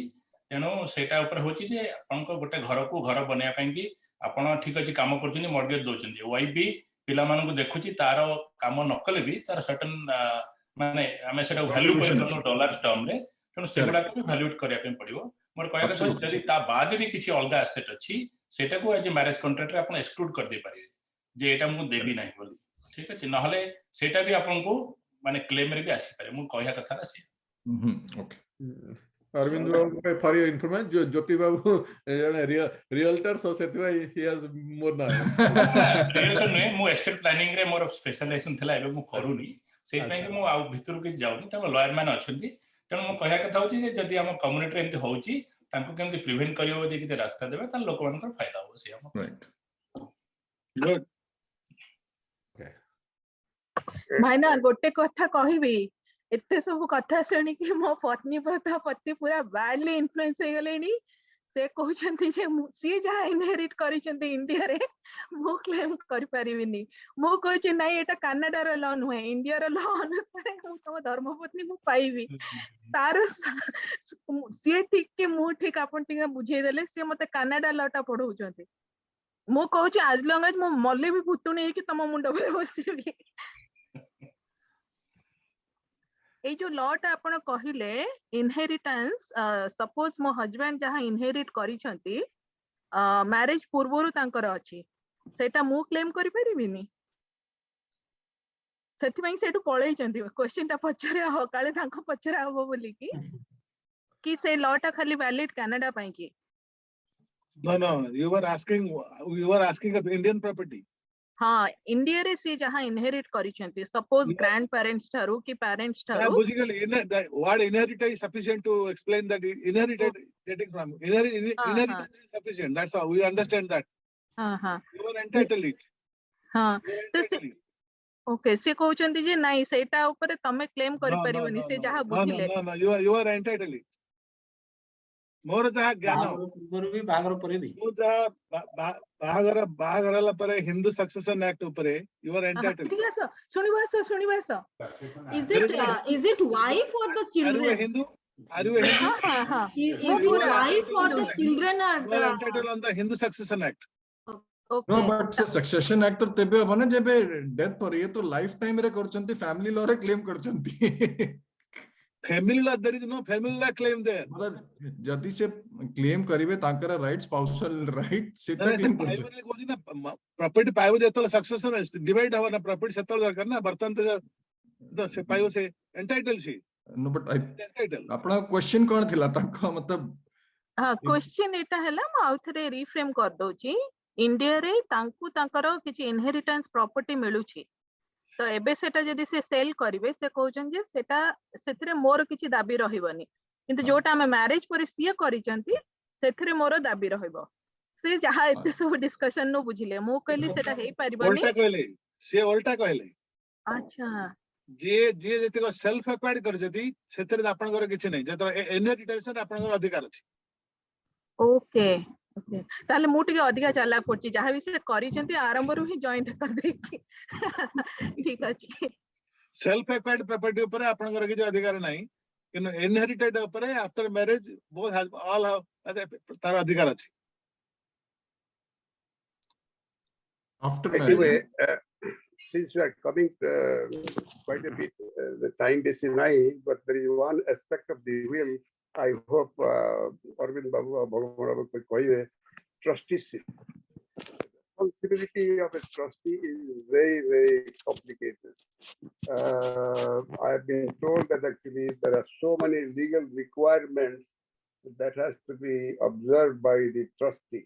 तनो सेटा ऊपर होची जे आपनको गोटे घर को घर बनेया पे कि आपण ठीक अछि काम करछनी मॉर्गेज दोचंदी वाइफ भी पिला मानन को देखुची तार काम न कले भी तार सर्टेन माने हमें सेटा वैल्यू करनो डॉलर टर्म रे तनो सेगुडा को वैल्यूएट करिया पे पड़िबो मोर कहया कथा जदी ता बाद भी किछि अलगा एसेट अछि सेटा को एज मैरिज कॉन्ट्रैक्ट रे आपण एक्सक्लूड कर दे पारिबे जे एटा मु देबी नाही बोली ठीक अछि न हले सेटा भी आपण को माने क्लेम रे भी आसी पारे मु कहया कथा रा से ओके. अरविंद बाबू पे फॉर योर इन्फॉर्मेशन जो ज्योति बाबू realtor so सेतवा he has more ना रियल्टर ने मो एस्टेट प्लानिंग रे मोर स्पेशलाइजेशन थला एबे मु करूनी सेइ पय कि मु आ भितर के जाउनी त लॉयर मैन अछंती तण मु कहया कथा होची जे जदी हम कम्युनिटी एंती होउची तांको केमती प्रिवेंट करियो जे कि रास्ता देबे त लोक मानकर फायदा हो से हम राइट Good. भाइना गोटे कथा कहबी एते सब कथा सुनी कि मो पत्नी प्रथा पति पूरा बैडली इन्फ्लुएंस हो गलेनी से कहउछंती जे सी जा इनहेरिट करिसंती इंडिया रे मो क्लेम करि परिबिनी मो कहछि नाही एटा कनाडा रो लॉ नुहे इंडिया रो लॉ अनुसार मु तम धर्मपत्नी मु पाइबी तार सी ठीक के मु ठीक आपन टिका बुझे देले से मते कनाडा लॉ टा पढौछंती मु कहछि आज लंग आज मो मल्ले भी फुटुनी कि तम मुंड पर बसिबी ए जो लॉट आपण कहिले इनहेरिटेंस सपोज मो हस्बैंड जहां इनहेरिट करिसंती मैरिज पूर्वरु तांकर अछि सेटा मु क्लेम करि परिबिनी सेति पई सेटु पळैचंती क्वेश्चन ता पछरे हो काले तांको पछरे हो बोली कि से लॉट खाली वैलिड कनाडा पई की No, you were asking of Indian property. हाँ इंडिया रे से जहां इनहेरिट करिसंती सपोज ग्रैंड पेरेंट्स थारु कि पेरेंट्स थारु Basically, what inherited is sufficient to explain that inherited getting from inherited is sufficient. That's how we understand that. You are entitled it. हाँ तो से ओके से कहउचंती जे नाही सेटा ऊपर तमे क्लेम करि परिबनी से जहां बुझिले No, you are entitled it. मोर जहा ज्ञान बाहागर पूर्वरु भी बाहागर परे भी मु जहा बाहागर हला परे हिंदू सक्सेशन एक्ट उपरे यू आर एंटाइटल्ड ठीक है सुनिबास is it wife or the are you children? Hindu are you Hindu हाँ Is No, it you are wife or the entitled. children are you are the entitled on the Hindu Succession Act. No okay but say succession act तो तेबे हबो ना जेबे death पर ये तो life time रे करचंती फैमिली लॉ रे claim करचंती Family law, there is no family law claim there. मतलब जदि से क्लेम करिवे तांकर राइट स्पाउसल राइट सेटा नहीं, क्लेम से करछ primarily कहूची ना प्रॉपर्टी पाइबो जेतले सक्सेशन डिवाइड हवा ना प्रॉपर्टी सेतल दरकार ना बर्तन तो से पाइबो से एंटाइटल छी नो बट आई एंटाइटल आपना क्वेश्चन कोन थिला ताका मतलब हाँ क्वेश्चन एटा हैला म आउथरे रिफ्रेम कर दोची इंडिया रे तांकु तांकर किछि इनहेरिटेंस प्रॉपर्टी मिलुछि तो एबे सेटा जदि से सेल करिवे से कहउछन जे सेटा सेथिरे मोर किछि दाबी रहिबनी किंतु जोटा हम मैरिज पर सिए करिसंती सेथिरे मोर दाबी रहइबो से जहा एते सब डिस्कशन नो बुझिले मु कहली सेटा हेई परिबनी उल्टा कहले से उल्टा कहले अच्छा जे जे जति सेल्फ एक्वायर्ड कर जति सेथिरे आपनकर किछि नै जेतर इनहेरिटेंस आपनकर अधिकार अछि ओके ओके ताले मु टिके अधिका चाला करछि जहा भी से करिसंती आरंभ रु ही जॉइंट कर देछि ठीक अछि सेल्फ एक्वायर्ड प्रॉपर्टी ऊपर आपनकर किछि अधिकार नै किन इनहेरिटेड ऊपर after marriage both has all तार अधिकार अछि after Anyway, marriage since we are coming quite a bit, the time is in line, but there is one aspect of the will. I hope Arvind Babu or Bhagavan Babu could say trusteeship. Responsibility of a trustee is very, very complicated. I have been told that actually there are so many legal requirements that has to be observed by the trustee.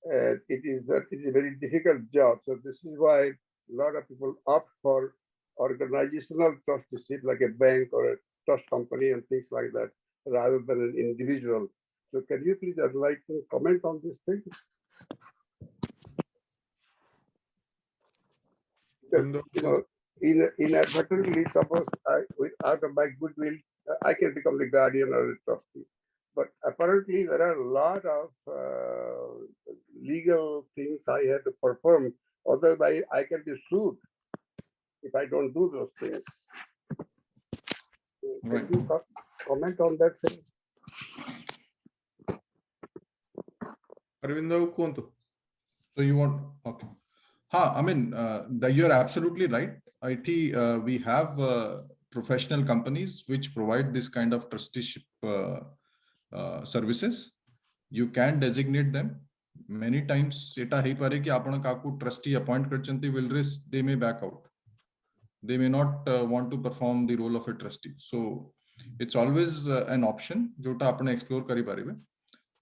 It is a very difficult job. So this is why a lot of people opt for organizational trusteeship, like a bank or a trust company and things like that, rather than an individual. So can you please enlighten, comment on this thing? Because, you know, inadvertently, suppose out of my goodwill, I can become the guardian or the trustee. But apparently, there are a lot of legal things I have to perform. Otherwise, I can be sued if I don't do those things. Right. Can you comment on that thing? Arvind Babu kuantu. So you want, okay. I mean, you're absolutely right. We have professional companies which provide this kind of trusteeship services. You can designate them. Many times, eta hai pare ki apna kaku trustee appoint karchanti will risk, they may back out. They may not want to perform the role of a trustee. So it's always an option. Jota apna explore kari paribe.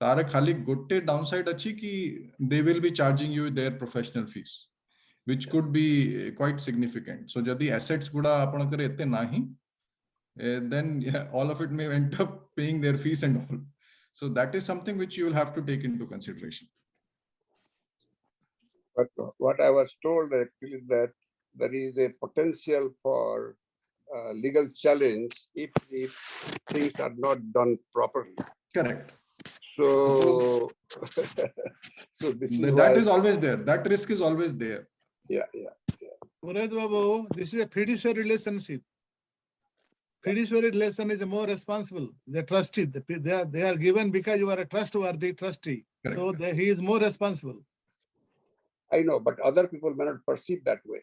तार खाली गोटे downside अच्छी कि they will be charging you their professional fees, which could be quite significant. So यदि assets गुड़ा आपण करे इतने नहीं, then yeah, all of it may end up paying their fees and all. So that is something which you will have to take into consideration. But what I was told actually is that there is a potential for legal challenge if things are not done properly. Correct. So, so this is That why, is always there. That risk is always there. yeah. Murad Babu, this is a fiduciary relationship. Fiduciary relation is more responsible. The trustee, they are given because you are a trustworthy trustee. Correct. So he is more responsible. I know, but other people may not perceive that way.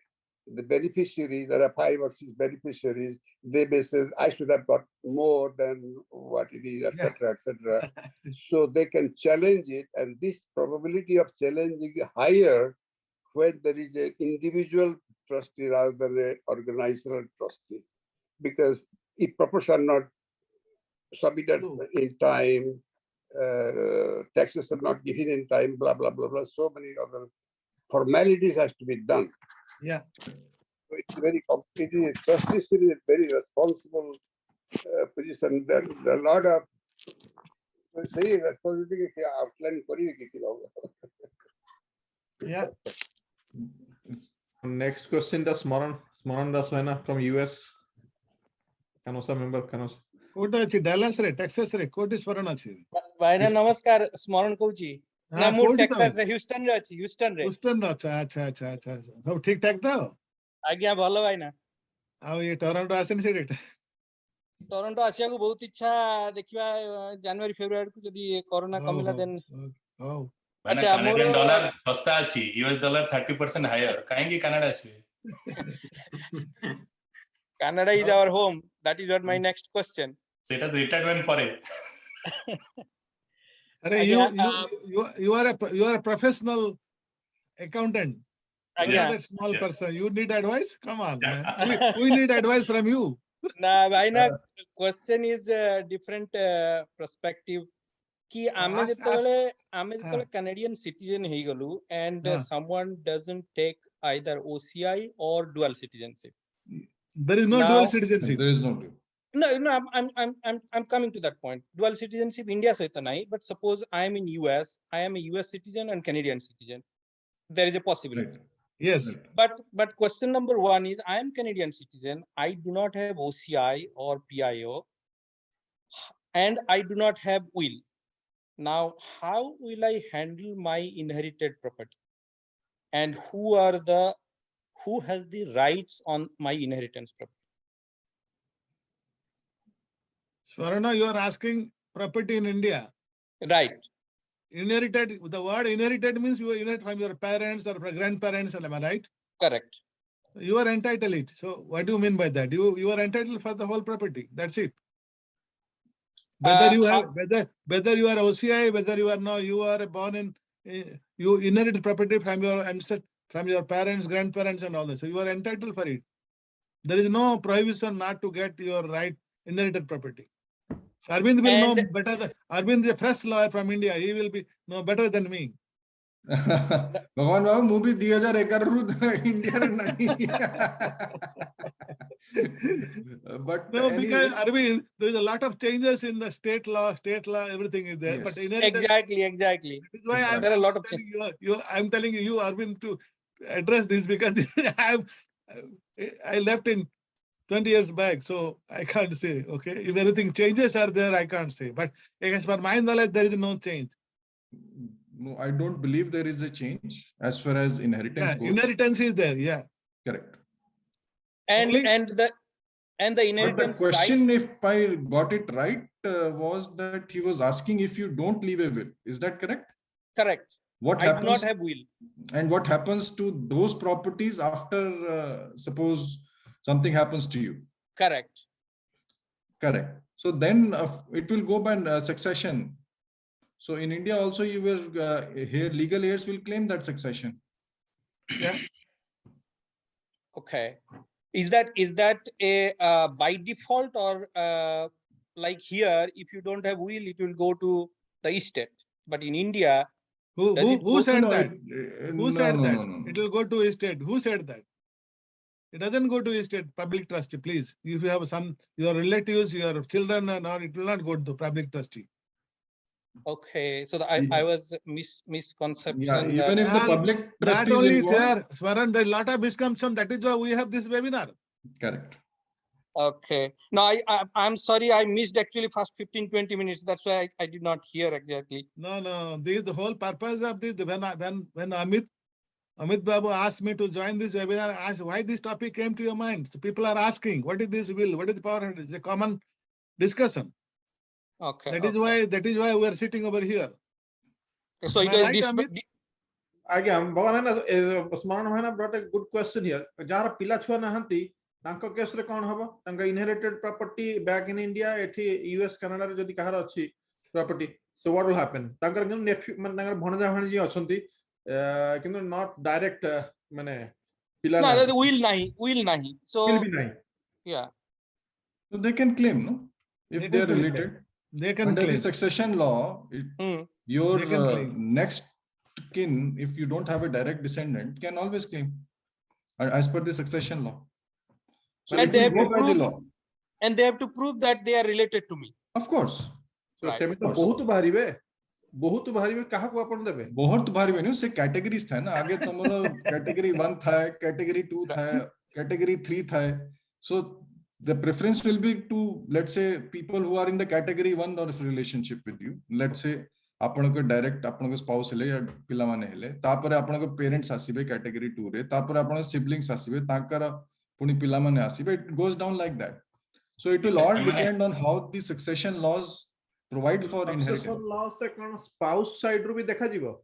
The beneficiary, there are 5 or 6 beneficiaries, they may say, I should have got more than what it is, etc., etc. So they can challenge it, and this probability of challenging higher when there is an individual trustee rather than an organizational trustee. Because if properties are not submitted in time, taxes are not given in time, blah, blah, blah, blah, so many other formalities has to be done. Yeah. So it's very complicated. Trusteeship is a very responsible position. There are a lot of responsibility outline. Yeah. Next question to Smaran Daswaina from US. Canosa member, Canosa. Court Dallas, Texas, court is for an भाईना नमस्कार स्मरण कहूची ना हाँ मु कोठी Texas रे Houston रे अछि Houston रे ह्यूस्टन अच्छा अच्छा अच्छा अच्छा सब ठीक ठाक तो आज्ञा भलो भाईना आ ये टोरंटो आसेन से डेट टोरंटो आसिया को बहुत इच्छा देखिबा जनवरी फेब्रुआरी को जदी कोरोना कमिला देन ओ माने अच्छा कनाडियन मोर डॉलर सस्ता अछि यूएस डॉलर 30% हायर काहे कि Canada आसीबे Canada is our home. That is what my next question. सेटा रिटायरमेंट परे अरे you are a professional accountant. You are a small person. You need advice? Come on, man. We need advice from you. Nah, भाईना question is a different perspective. कि आमे जतले Canadian citizen hey गलु and someone doesn't take either OCI or dual citizenship. There is no dual citizenship. There is no dual. No, I'm coming to that point. Dual citizenship India saita nahi, but suppose I am in US, I am a US citizen and Canadian citizen. There is a possibility. Right. Yes. But question number one is I am Canadian citizen. I do not have OCI or PIO, and I do not have will. Now, how will I handle my inherited property? And who has the rights on my inheritance property? Swarna, you are asking property in India. Right. Inherited, the word inherited means you inherit from your parents or grandparents, am I right? Correct. You are entitled it. So what do you mean by that? You are entitled for the whole property. That's it. Whether you have whether you are OCI, whether you are you are born in you inherit property from your ancestors, from your parents, grandparents, and all that. So you are entitled for it. There is no prohibition not to get your right inherited property. Arvind will know better than Arvind is a fresh lawyer from India. He will be know better than me. भगवान बाबू मु भी 2011 रु India रे नहीं but no because Arvind there is a lot of changes in the state law everything is there. Yes. But exactly that is why there are a lot of I'm telling you Arvind to address this because I left in 20 years back, so I can't say. Okay, if anything changes are there, I can't say. But as per my knowledge, there is no change. No, I don't believe there is a change as far as inheritance goes. Inheritance is there, yeah. Correct. And the inheritance. But the question, right, if I got it right, was that he was asking if you don't leave a will. Is that correct? Correct. What happens? I do not have will. And what happens to those properties after, suppose something happens to you? Correct. So then it will go by succession. So in India also, you will here legal heirs will claim that succession. Yeah. Okay. Is that a by default or like here, if you don't have will, it will go to the estate. But in India, who said that? Who said that? No. It will go to estate. Who said that? It doesn't go to estate, public trustee, please. If you have your relatives, your children, or it will not go to public trustee. Okay, so I was misconception. Yeah, even if the public trustee not only is involved, there, Swaran, there is a lot of misconception. That is why we have this webinar. Correct. Okay. No, I'm sorry, I missed actually first 15-20 minutes. That's why I did not hear exactly. No. The whole purpose of this, when Amit Babu asked me to join this webinar, I asked why this topic came to your mind. So people are asking, what is this will? What is the power? It's a common discussion. Okay. That is why we are sitting over here. So it is this. Again, Smaran Bhaina brought a good question here. Jara pila chua nahanti, tanko case re kon haba? Tanga inherited property back in India, ethi US, Canada re jodi kahar achi property. So what will happen? Tangar nephew, tangar bhanaja bhaniji achanti. Not direct mane pila no, that will nahi. So will be nahi. Yeah. So they can claim, no? If they are related. They can under claim. the succession law, your next kin, if you don't have a direct descendant, can always claim as per the succession law. So and they have to prove, and they have to prove that they are related to me. Of course. So बहुत भारी बे कहाँ को अपन देबे बहुत भारी बे नहीं उससे categories था ना आगे तुम्हारा कैटेगरी 1 था कैटेगरी 2 था कैटेगरी 3 था so the preference will be to, let's say, people who are in the category 1 of relationship with you. Let's say आपण को डायरेक्ट आपण को स्पाउस हेले या पिला माने हेले तापर आपण को पेरेंट्स आसीबे कैटेगरी 2 रे तापर आपण सिबलिंग्स आसीबे ताकर पुनी पिला माने आसीबे. It goes down like that. So it will all depend on how the succession laws provide for inheritance. Succession laws ता कोन स्पाउस साइड रो भी देखा जीवो.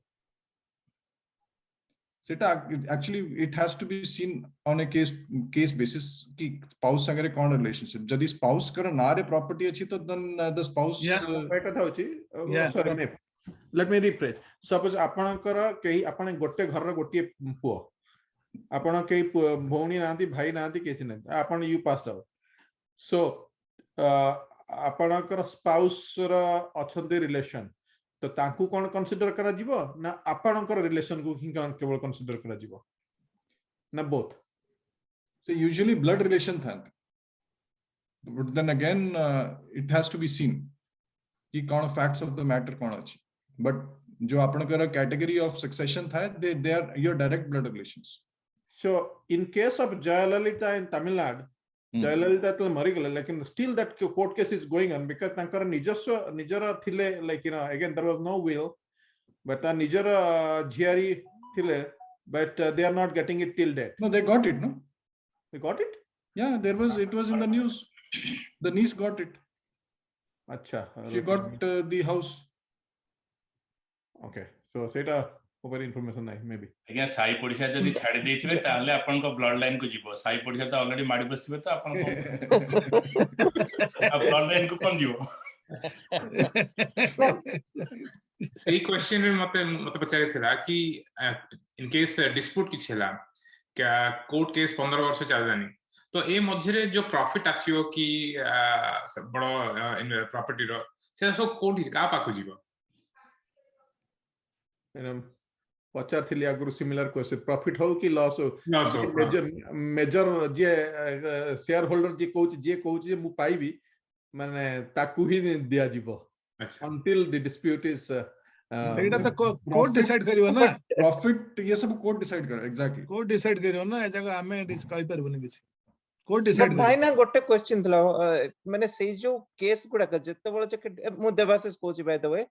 सेटा actually it has to be seen on a case basis कि spouse संगे कोन relationship. जदि spouse कर ना रे property अछि तो then the spouse कथा होछि. Sorry, let me rephrase. Suppose आपनकर केही आपन गोटे घर रो गोटे पुओ आपन केही भौणी नांती भाई नांती केछि नै आपन यू पास्ड आउट. सो आपनकर स्पाउस रो अछंती रिलेशन तो ताकू कोन कंसीडर करा जीवो ना आपनकर रिलेशन को ही केवल कंसीडर करा जीवो ना both. So usually blood relation था, but then again it has to be seen कि कौन facts of the matter कौन अच्छी. But जो आपनकर category of succession था they are your direct blood relations. So in case of Jayalalitha in Tamil Nadu, Jayalalitha तो मरी गले लेकिन still that court case is going on because तांकर निजरा थिले like again there was no will but निजरा झियारी थिले but they are not getting it till date. No, they got it, no? They got it? Yeah, it was in the news. The niece got it. Acha. She got the house. Okay, so सेटा ऊपर information नहीं maybe. Again Sai पड़िसा जदी छाड़ी देथिबे ताले आपन को blood line को जीवो. साई पड़िसा तो ऑलरेडी माडी बसथिबे तो आपन को ब्लड लाइन को कोन जीवो. सही क्वेश्चन में मते पचारे थिला कि इन केस डिस्प्यूट किछ हला क्या कोर्ट केस 15 वर्ष चललानी तो ए मझरे जो प्रॉफिट आसियो कि बड़ो प्रॉपर्टी रो से सब कोर्ट का पाखु जीवो. पचार थिली आगुरु सिमिलर क्वेश्चन प्रॉफिट हो कि लॉस हो मेजर जे शेयर होल्डर जे कहूच जे मु पाइबी माने ताकू ही दिया जीवो until the dispute is एटा तो कोर्ट डिसाइड करियो ना. प्रॉफिट ये सब कोर्ट डिसाइड कर. एग्जैक्टली कोर्ट डिसाइड करियो ना. ए जगह हमें कहि परबनी किछ कोर्ट डिसाइड भाई ना गोटे क्वेश्चन थला माने सेई जो केस गुडा का जत्ते बळे जे मु देवासिस कोची बाय द वे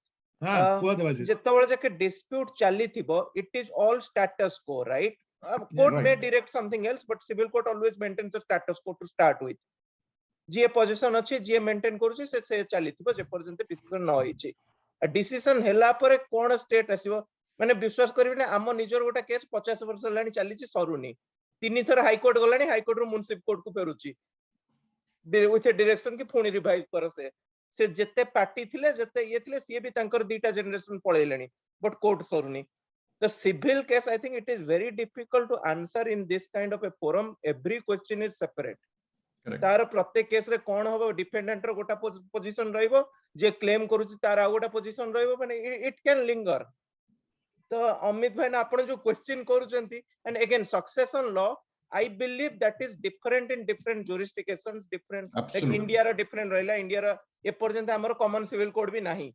हां को देवासिस जत्ते बळे जे डिस्प्यूट चली थिबो it is all status quo right. Court may direct something else but civil court always maintains a status quo to start with. जे पोजीशन अछि जे मेंटेन करूची से चली थिबो जे पर्यंत डिसीजन न होईची. डिसीजन हेला परे कोन स्टेट आसीबो माने विश्वास करबे ना हम निजर गोटा केस 50 वर्ष लानी चलीची सरुनी 3 थर हाई कोर्ट गलानी हाई कोर्ट रो म्युनिसिपल कोर्ट को फेरुची विथ डायरेक्शन की फुणी रिवाइज कर से जते पार्टी थिले जते ये थिले सी भी तांकर दीटा जनरेशन पळेलेनी बट कोर्ट सरुनी. The civil case I think it is very difficult to answer in this kind of a forum. Every question is separate. तार प्रत्येक केस रे कोन होबो डिफेंडेंट रो गोटा पोजीशन रहइबो जे क्लेम करूची तार आ गोटा पोजीशन रहइबो माने इट कैन लिंगर. तो अमित भाई ना आपण जो क्वेश्चन करूचंती and again succession law I believe that is different in different jurisdictions different. Like India रा different रहला India रा ए पर्यंत हमर कॉमन सिविल कोड भी नाही.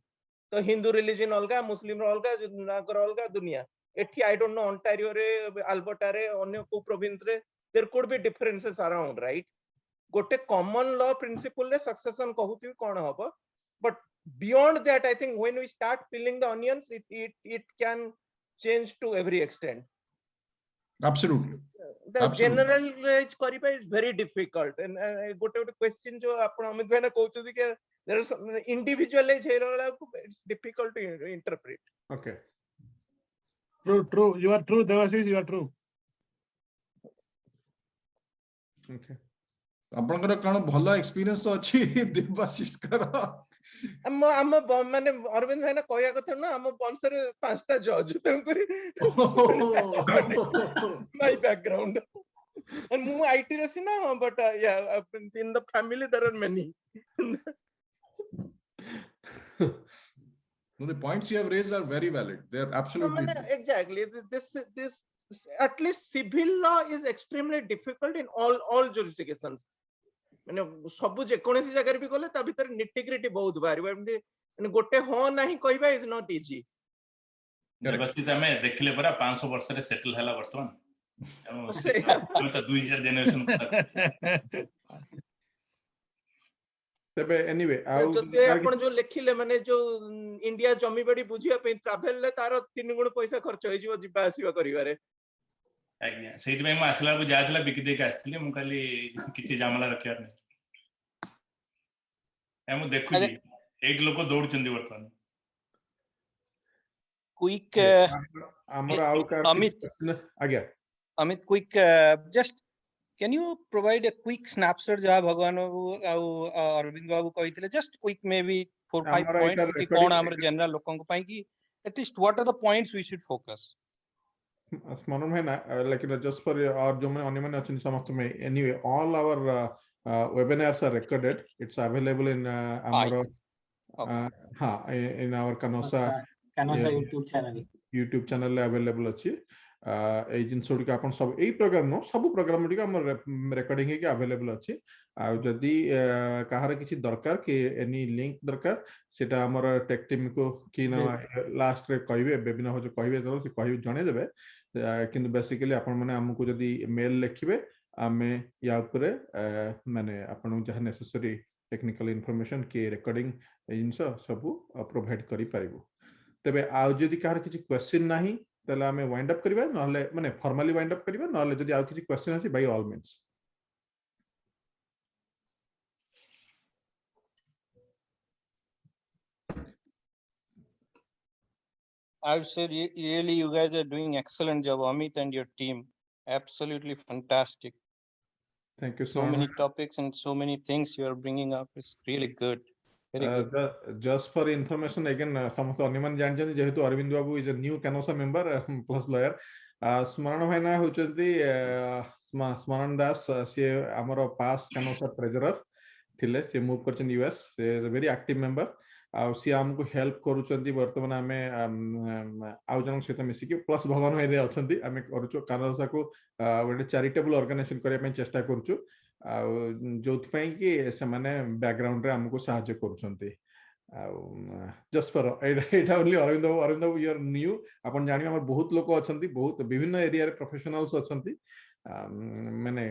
तो हिंदू रिलीजन अलगा मुस्लिम रो अलगा नागर अलगा दुनिया एठी I don't know Ontario रे अल्बर्टा रे अन्य को प्रोविंस रे there could be differences around right. गोटे कॉमन लॉ प्रिंसिपल रे सक्सेशन कहूती कोन हबो but beyond that I think when we start peeling the onions it can change to every extent. Absolutely the generalize करिबा is very difficult and गोटे question जो आपण अमित भाई ना कहउछथि के देयर इज इंडिविजुअलाइज हेला it's difficult to interpret. Okay true you are true Debashish you are true. Okay आपनकर कोन भलो एक्सपीरियंस अछि देवाशीष कर. हम माने अरविंद भाई ना कहया कथा ना हम वंश रे 5टा जज तंकरी माय बैकग्राउंड एंड मु आईटी रे सी ना बट या in the family there are many. No, the points you have raised are very valid. They are absolutely exactly this at least civil law is extremely difficult in all jurisdictions. माने सब जे कोनसी जगह भी गले ता भीतर nitty-gritty बहुत बारी माने गोटे हो नाही कहबा इज नॉट इजी. बस हमें देखले परा 500 वर्ष रे सेटल हला वर्तमान हम तो 2000 जनरेशन तबे एनीवे आउ जदि आपण जो लिखिले माने जो इंडिया जमी बाड़ी बुझिया पे ट्रैवल ले तार 3 गुण पैसा खर्च होई जीव जिबा आसीबा करिवारे आज्ञा सेति में आसला को जाथला बिकि देख आस्थिले मु खाली किछि जामला रखियार नै हम देखु जी एक लोक दौड़ चंदी वर्तमान क्विक हमरा आउ का आज्ञा Amit quick just can you provide a quick snapshot जहाँ भगवान बाबू अरविंद बाबू कही just quick maybe 4-5 points कि कौन हमर जनरल लोगों को पाई कि at least what are the points we should focus स्मरण है ना लेकिन just for और जो मैं अन्य में अच्छी समस्त में anyway all our webinars are recorded it's available in our हाँ in our Canosa YouTube channel available अच्छी ए जिन सोडी का अपन सब एई प्रोग्राम नो सब प्रोग्राम डी का हम रिकॉर्डिंग है कि अवेलेबल अछि आ जदी कहार किछि दरकार कि एनी लिंक दरकार सेटा हमर टेक टीम को कि ना लास्ट रे कहबे वेबिनार हो जो कहबे तो से कहबे जणे देबे किंतु बेसिकली अपन माने हमको जदी मेल लिखिबे आमे या ऊपर माने अपन जहा नेसेसरी टेक्निकल इंफॉर्मेशन के रिकॉर्डिंग इनसो सब प्रोवाइड करि पारिबो तबे आ जदी कहार किछि क्वेश्चन नाही तले हमें वाइंड अप करिबा नहले माने फॉर्मली वाइंड अप करिबा नहले जदी आ किछि क्वेश्चन अछि by all means I would say really you guys are doing excellent job Amit and your team absolutely fantastic thank you so many topics and so many things you are bringing up it's really good very good just for information again समस्त अन्यमान जानछन जेहेतु Arvind babu is a new CANOSA member plus lawyer स्मरण भाईना होचंती स्मरण दास से हमर past कैनोसा treasurer थिले से मूव करछन यूएस से is a very active member आ सी हमको हेल्प करूचंती वर्तमान हमें आउ जन सहित मिसी कि प्लस भगवान भाई रे अछंती हमें करूचो कैनोसा को ଗୋଟେ चैरिटेबल ऑर्गेनाइजेशन करिया ପାଇଁ चेष्टा करूचो आ जोथि ପାଇଁ कि से माने बैकग्राउंड रे हमको सहायता करूचंती जस्ट फॉर एटा only Arvind you are new अपन जानि हमर बहुत लोक अछंती बहुत विभिन्न एरिया रे प्रोफेशनल्स अछंती माने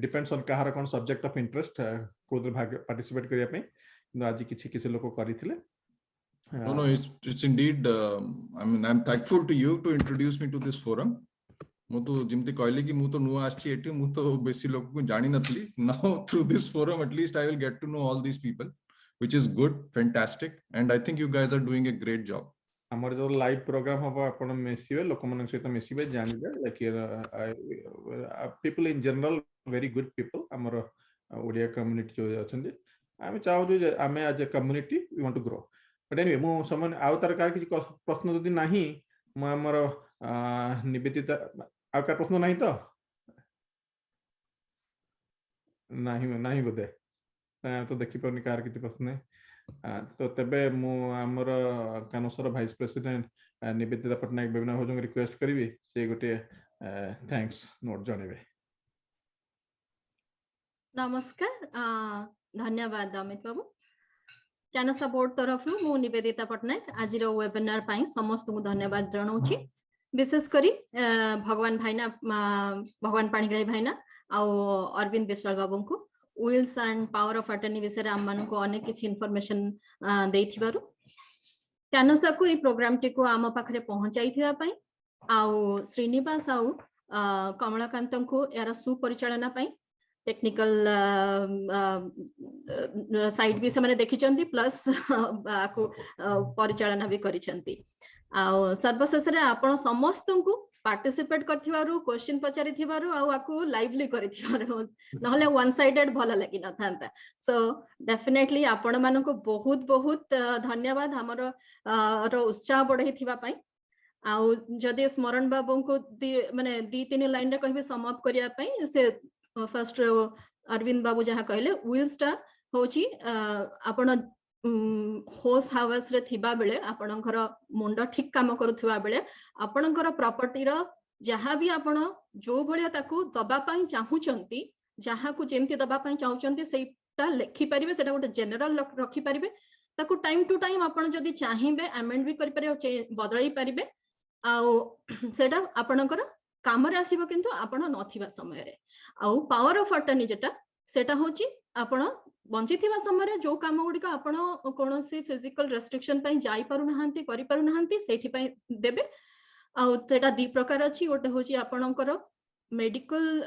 depends on Kahar cone subject of interest Kodar भाग पार्टिसिपेट करिया ପାଇଁ आज किछि किछि लोक करिथिले no it's indeed I mean I'm thankful to you to introduce me to this forum मु तो जिमती कहले कि मु तो नुआ आछि एठी मु तो बेसी लोक को जानि नथली now through this forum at least I will get to know all these people which is good fantastic and I think you guys are doing a great job हमर जो लाइव प्रोग्राम हो अपन मेसिबे लोक मन सहित मेसिबे जानिबे like people in general very good people हमर Odia community जो अछंदी आमे चाहू जे आमे as a community we want to grow but anyway मु समान आवतार किछि प्रश्न जदि नाही म हमर निवेदित आ का प्रश्न नाही तो नाही बोधे तो देखि पनी कार किछि प्रश्न तो तबे मु हमर कानोसर vice president Nivedita Patnaik webinar हो जो रिक्वेस्ट करिवि से गोटे थैंक्स नोट जणेबे नमस्कार धन्यवाद अमित बाबू कैनोसा बोर्ड तरफ मु निवेदिता पटनायक आज वेबिनार पाई समस्त को धन्यवाद जनाऊँगी विशेष करी भगवान भाईना भगवान पाणिग्राही भाईना आउ अरविंद विश्वाल बाबू को wills and power of attorney विषय आम मान को अनेक किसी इनफॉरमेशन देथिबारु कैनोसा को ई प्रोग्राम टी को आम पाखरे पहुंचाई थिबा पई आउ श्रीनिवास आउ कमलाकांत को यार सुपरिचालना पई टेक्निकल साइट भी से देखी प्लस परिचालना भी करिसेंती आ सर्वशेष रे आपण समस्त को पार्टिसिपेट करथिबारु क्वेश्चन पचारि थिबारु आ आकु लाइवली करिथिबारु नहले वन साइडेड भल लागि न थांता सो डेफिनेटली आपण मानको बहुत बहुत धन्यवाद हमर रो उत्साह बढ़ै थिबा पई आ जदि स्मरण बाबू को माने 2-3 लाइन रे कहबे सम अप करिया पई से फर्स्ट अरविंद बाबू जहाँ कहले विल्सटा होची आपण होस्ट हाउस रे थिबा बेले आपणकर मुंड ठीक काम करूथिबा बेले आपणकर प्रॉपर्टी रो जहाँ भी आपण जो भलिया ताकू दबा पई चाहूचंती जहाँ को जेमती दबा पई चाहूचंती सेटा लिखि परिबे सेटा गोटे जनरल रखि परिबे ताकू टाइम टू टाइम आपण जदी चाहिबे अमेंड भी करि परिबे बदलाई परिबे आ सेटा आपणकर काम रे आसीबो किंतु आपण नथिबा समय रे आउ पावर ऑफ अटर्नी जेटा सेटा होची आपण बंचिथिबा समय जो काम गुड़िक आपण कोनोसी फिजिकल रेस्ट्रिक्शन पई जाई पारु नहांती करि पारु नहांती सेठी पई देबे आ सेटा दी प्रकार अछि ओटे होची आपणकर मेडिकल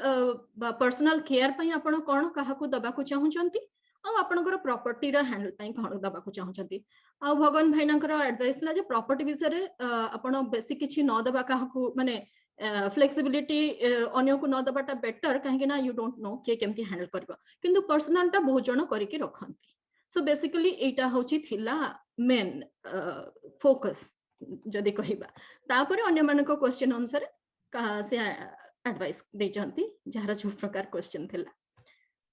पर्सनल केयर पई आपण कोन काहा को दबा को चाहुचंती आ आपणकर प्रॉपर्टी रा हैंडल पई कोन दबा को चाहुचंती आ भगवान भाईनाकर एडवाइस ला जे प्रॉपर्टी विषय रे आपण बेसी किछि न दबा काहा को माने फ्लेक्सिबिलिटी अन्य को न दबाटा बेटर कहीं ना यू डोंट नो के केमती हैंडल करबा किंतु पर्सनल टा बहुत जण करिके रखंती सो बेसिकली एटा होची थिला मेन फोकस जदी कहिबा तापर अन्य मानको क्वेश्चन अनुसार का से एडवाइस दे जंती जहार जो प्रकार क्वेश्चन थिला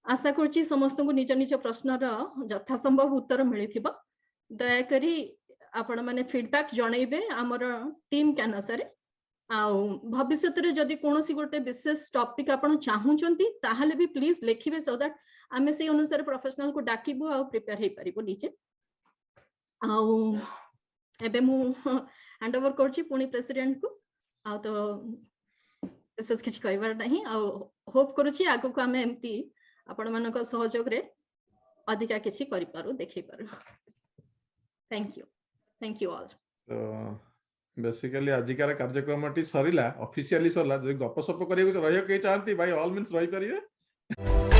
आशा करछि समस्त को निज निज प्रश्न रा यथा संभव उत्तर मिलिथिबा दया करी आपण माने फीडबैक जणैबे हमर टीम के अनुसार भविष्य रे जदि कोनोसी गोटे विशेष टॉपिक आपण चाहुचंती ताहाले भी प्लीज लिखिबे सो दैट आमे से अनुसार प्रोफेशनल को डाकिबो आ प्रिपेयर हे परिबो नीचे आ एबे मु हैंड ओवर करछि पुनी प्रेसिडेंट को आ तो विशेष किछ कहबार नहीं आ होप करूछि आगु को आमे एम्ति आपण मानक सहयोग रे अधिका किछि करि पारू देखि पारू थैंक यू ऑल बेसिकली आजिकार कार्यक्रम सरिला ऑफिशियली सरला जो गपसप करियो रहियो के चाहती भाई ऑल मींस रहि परिबे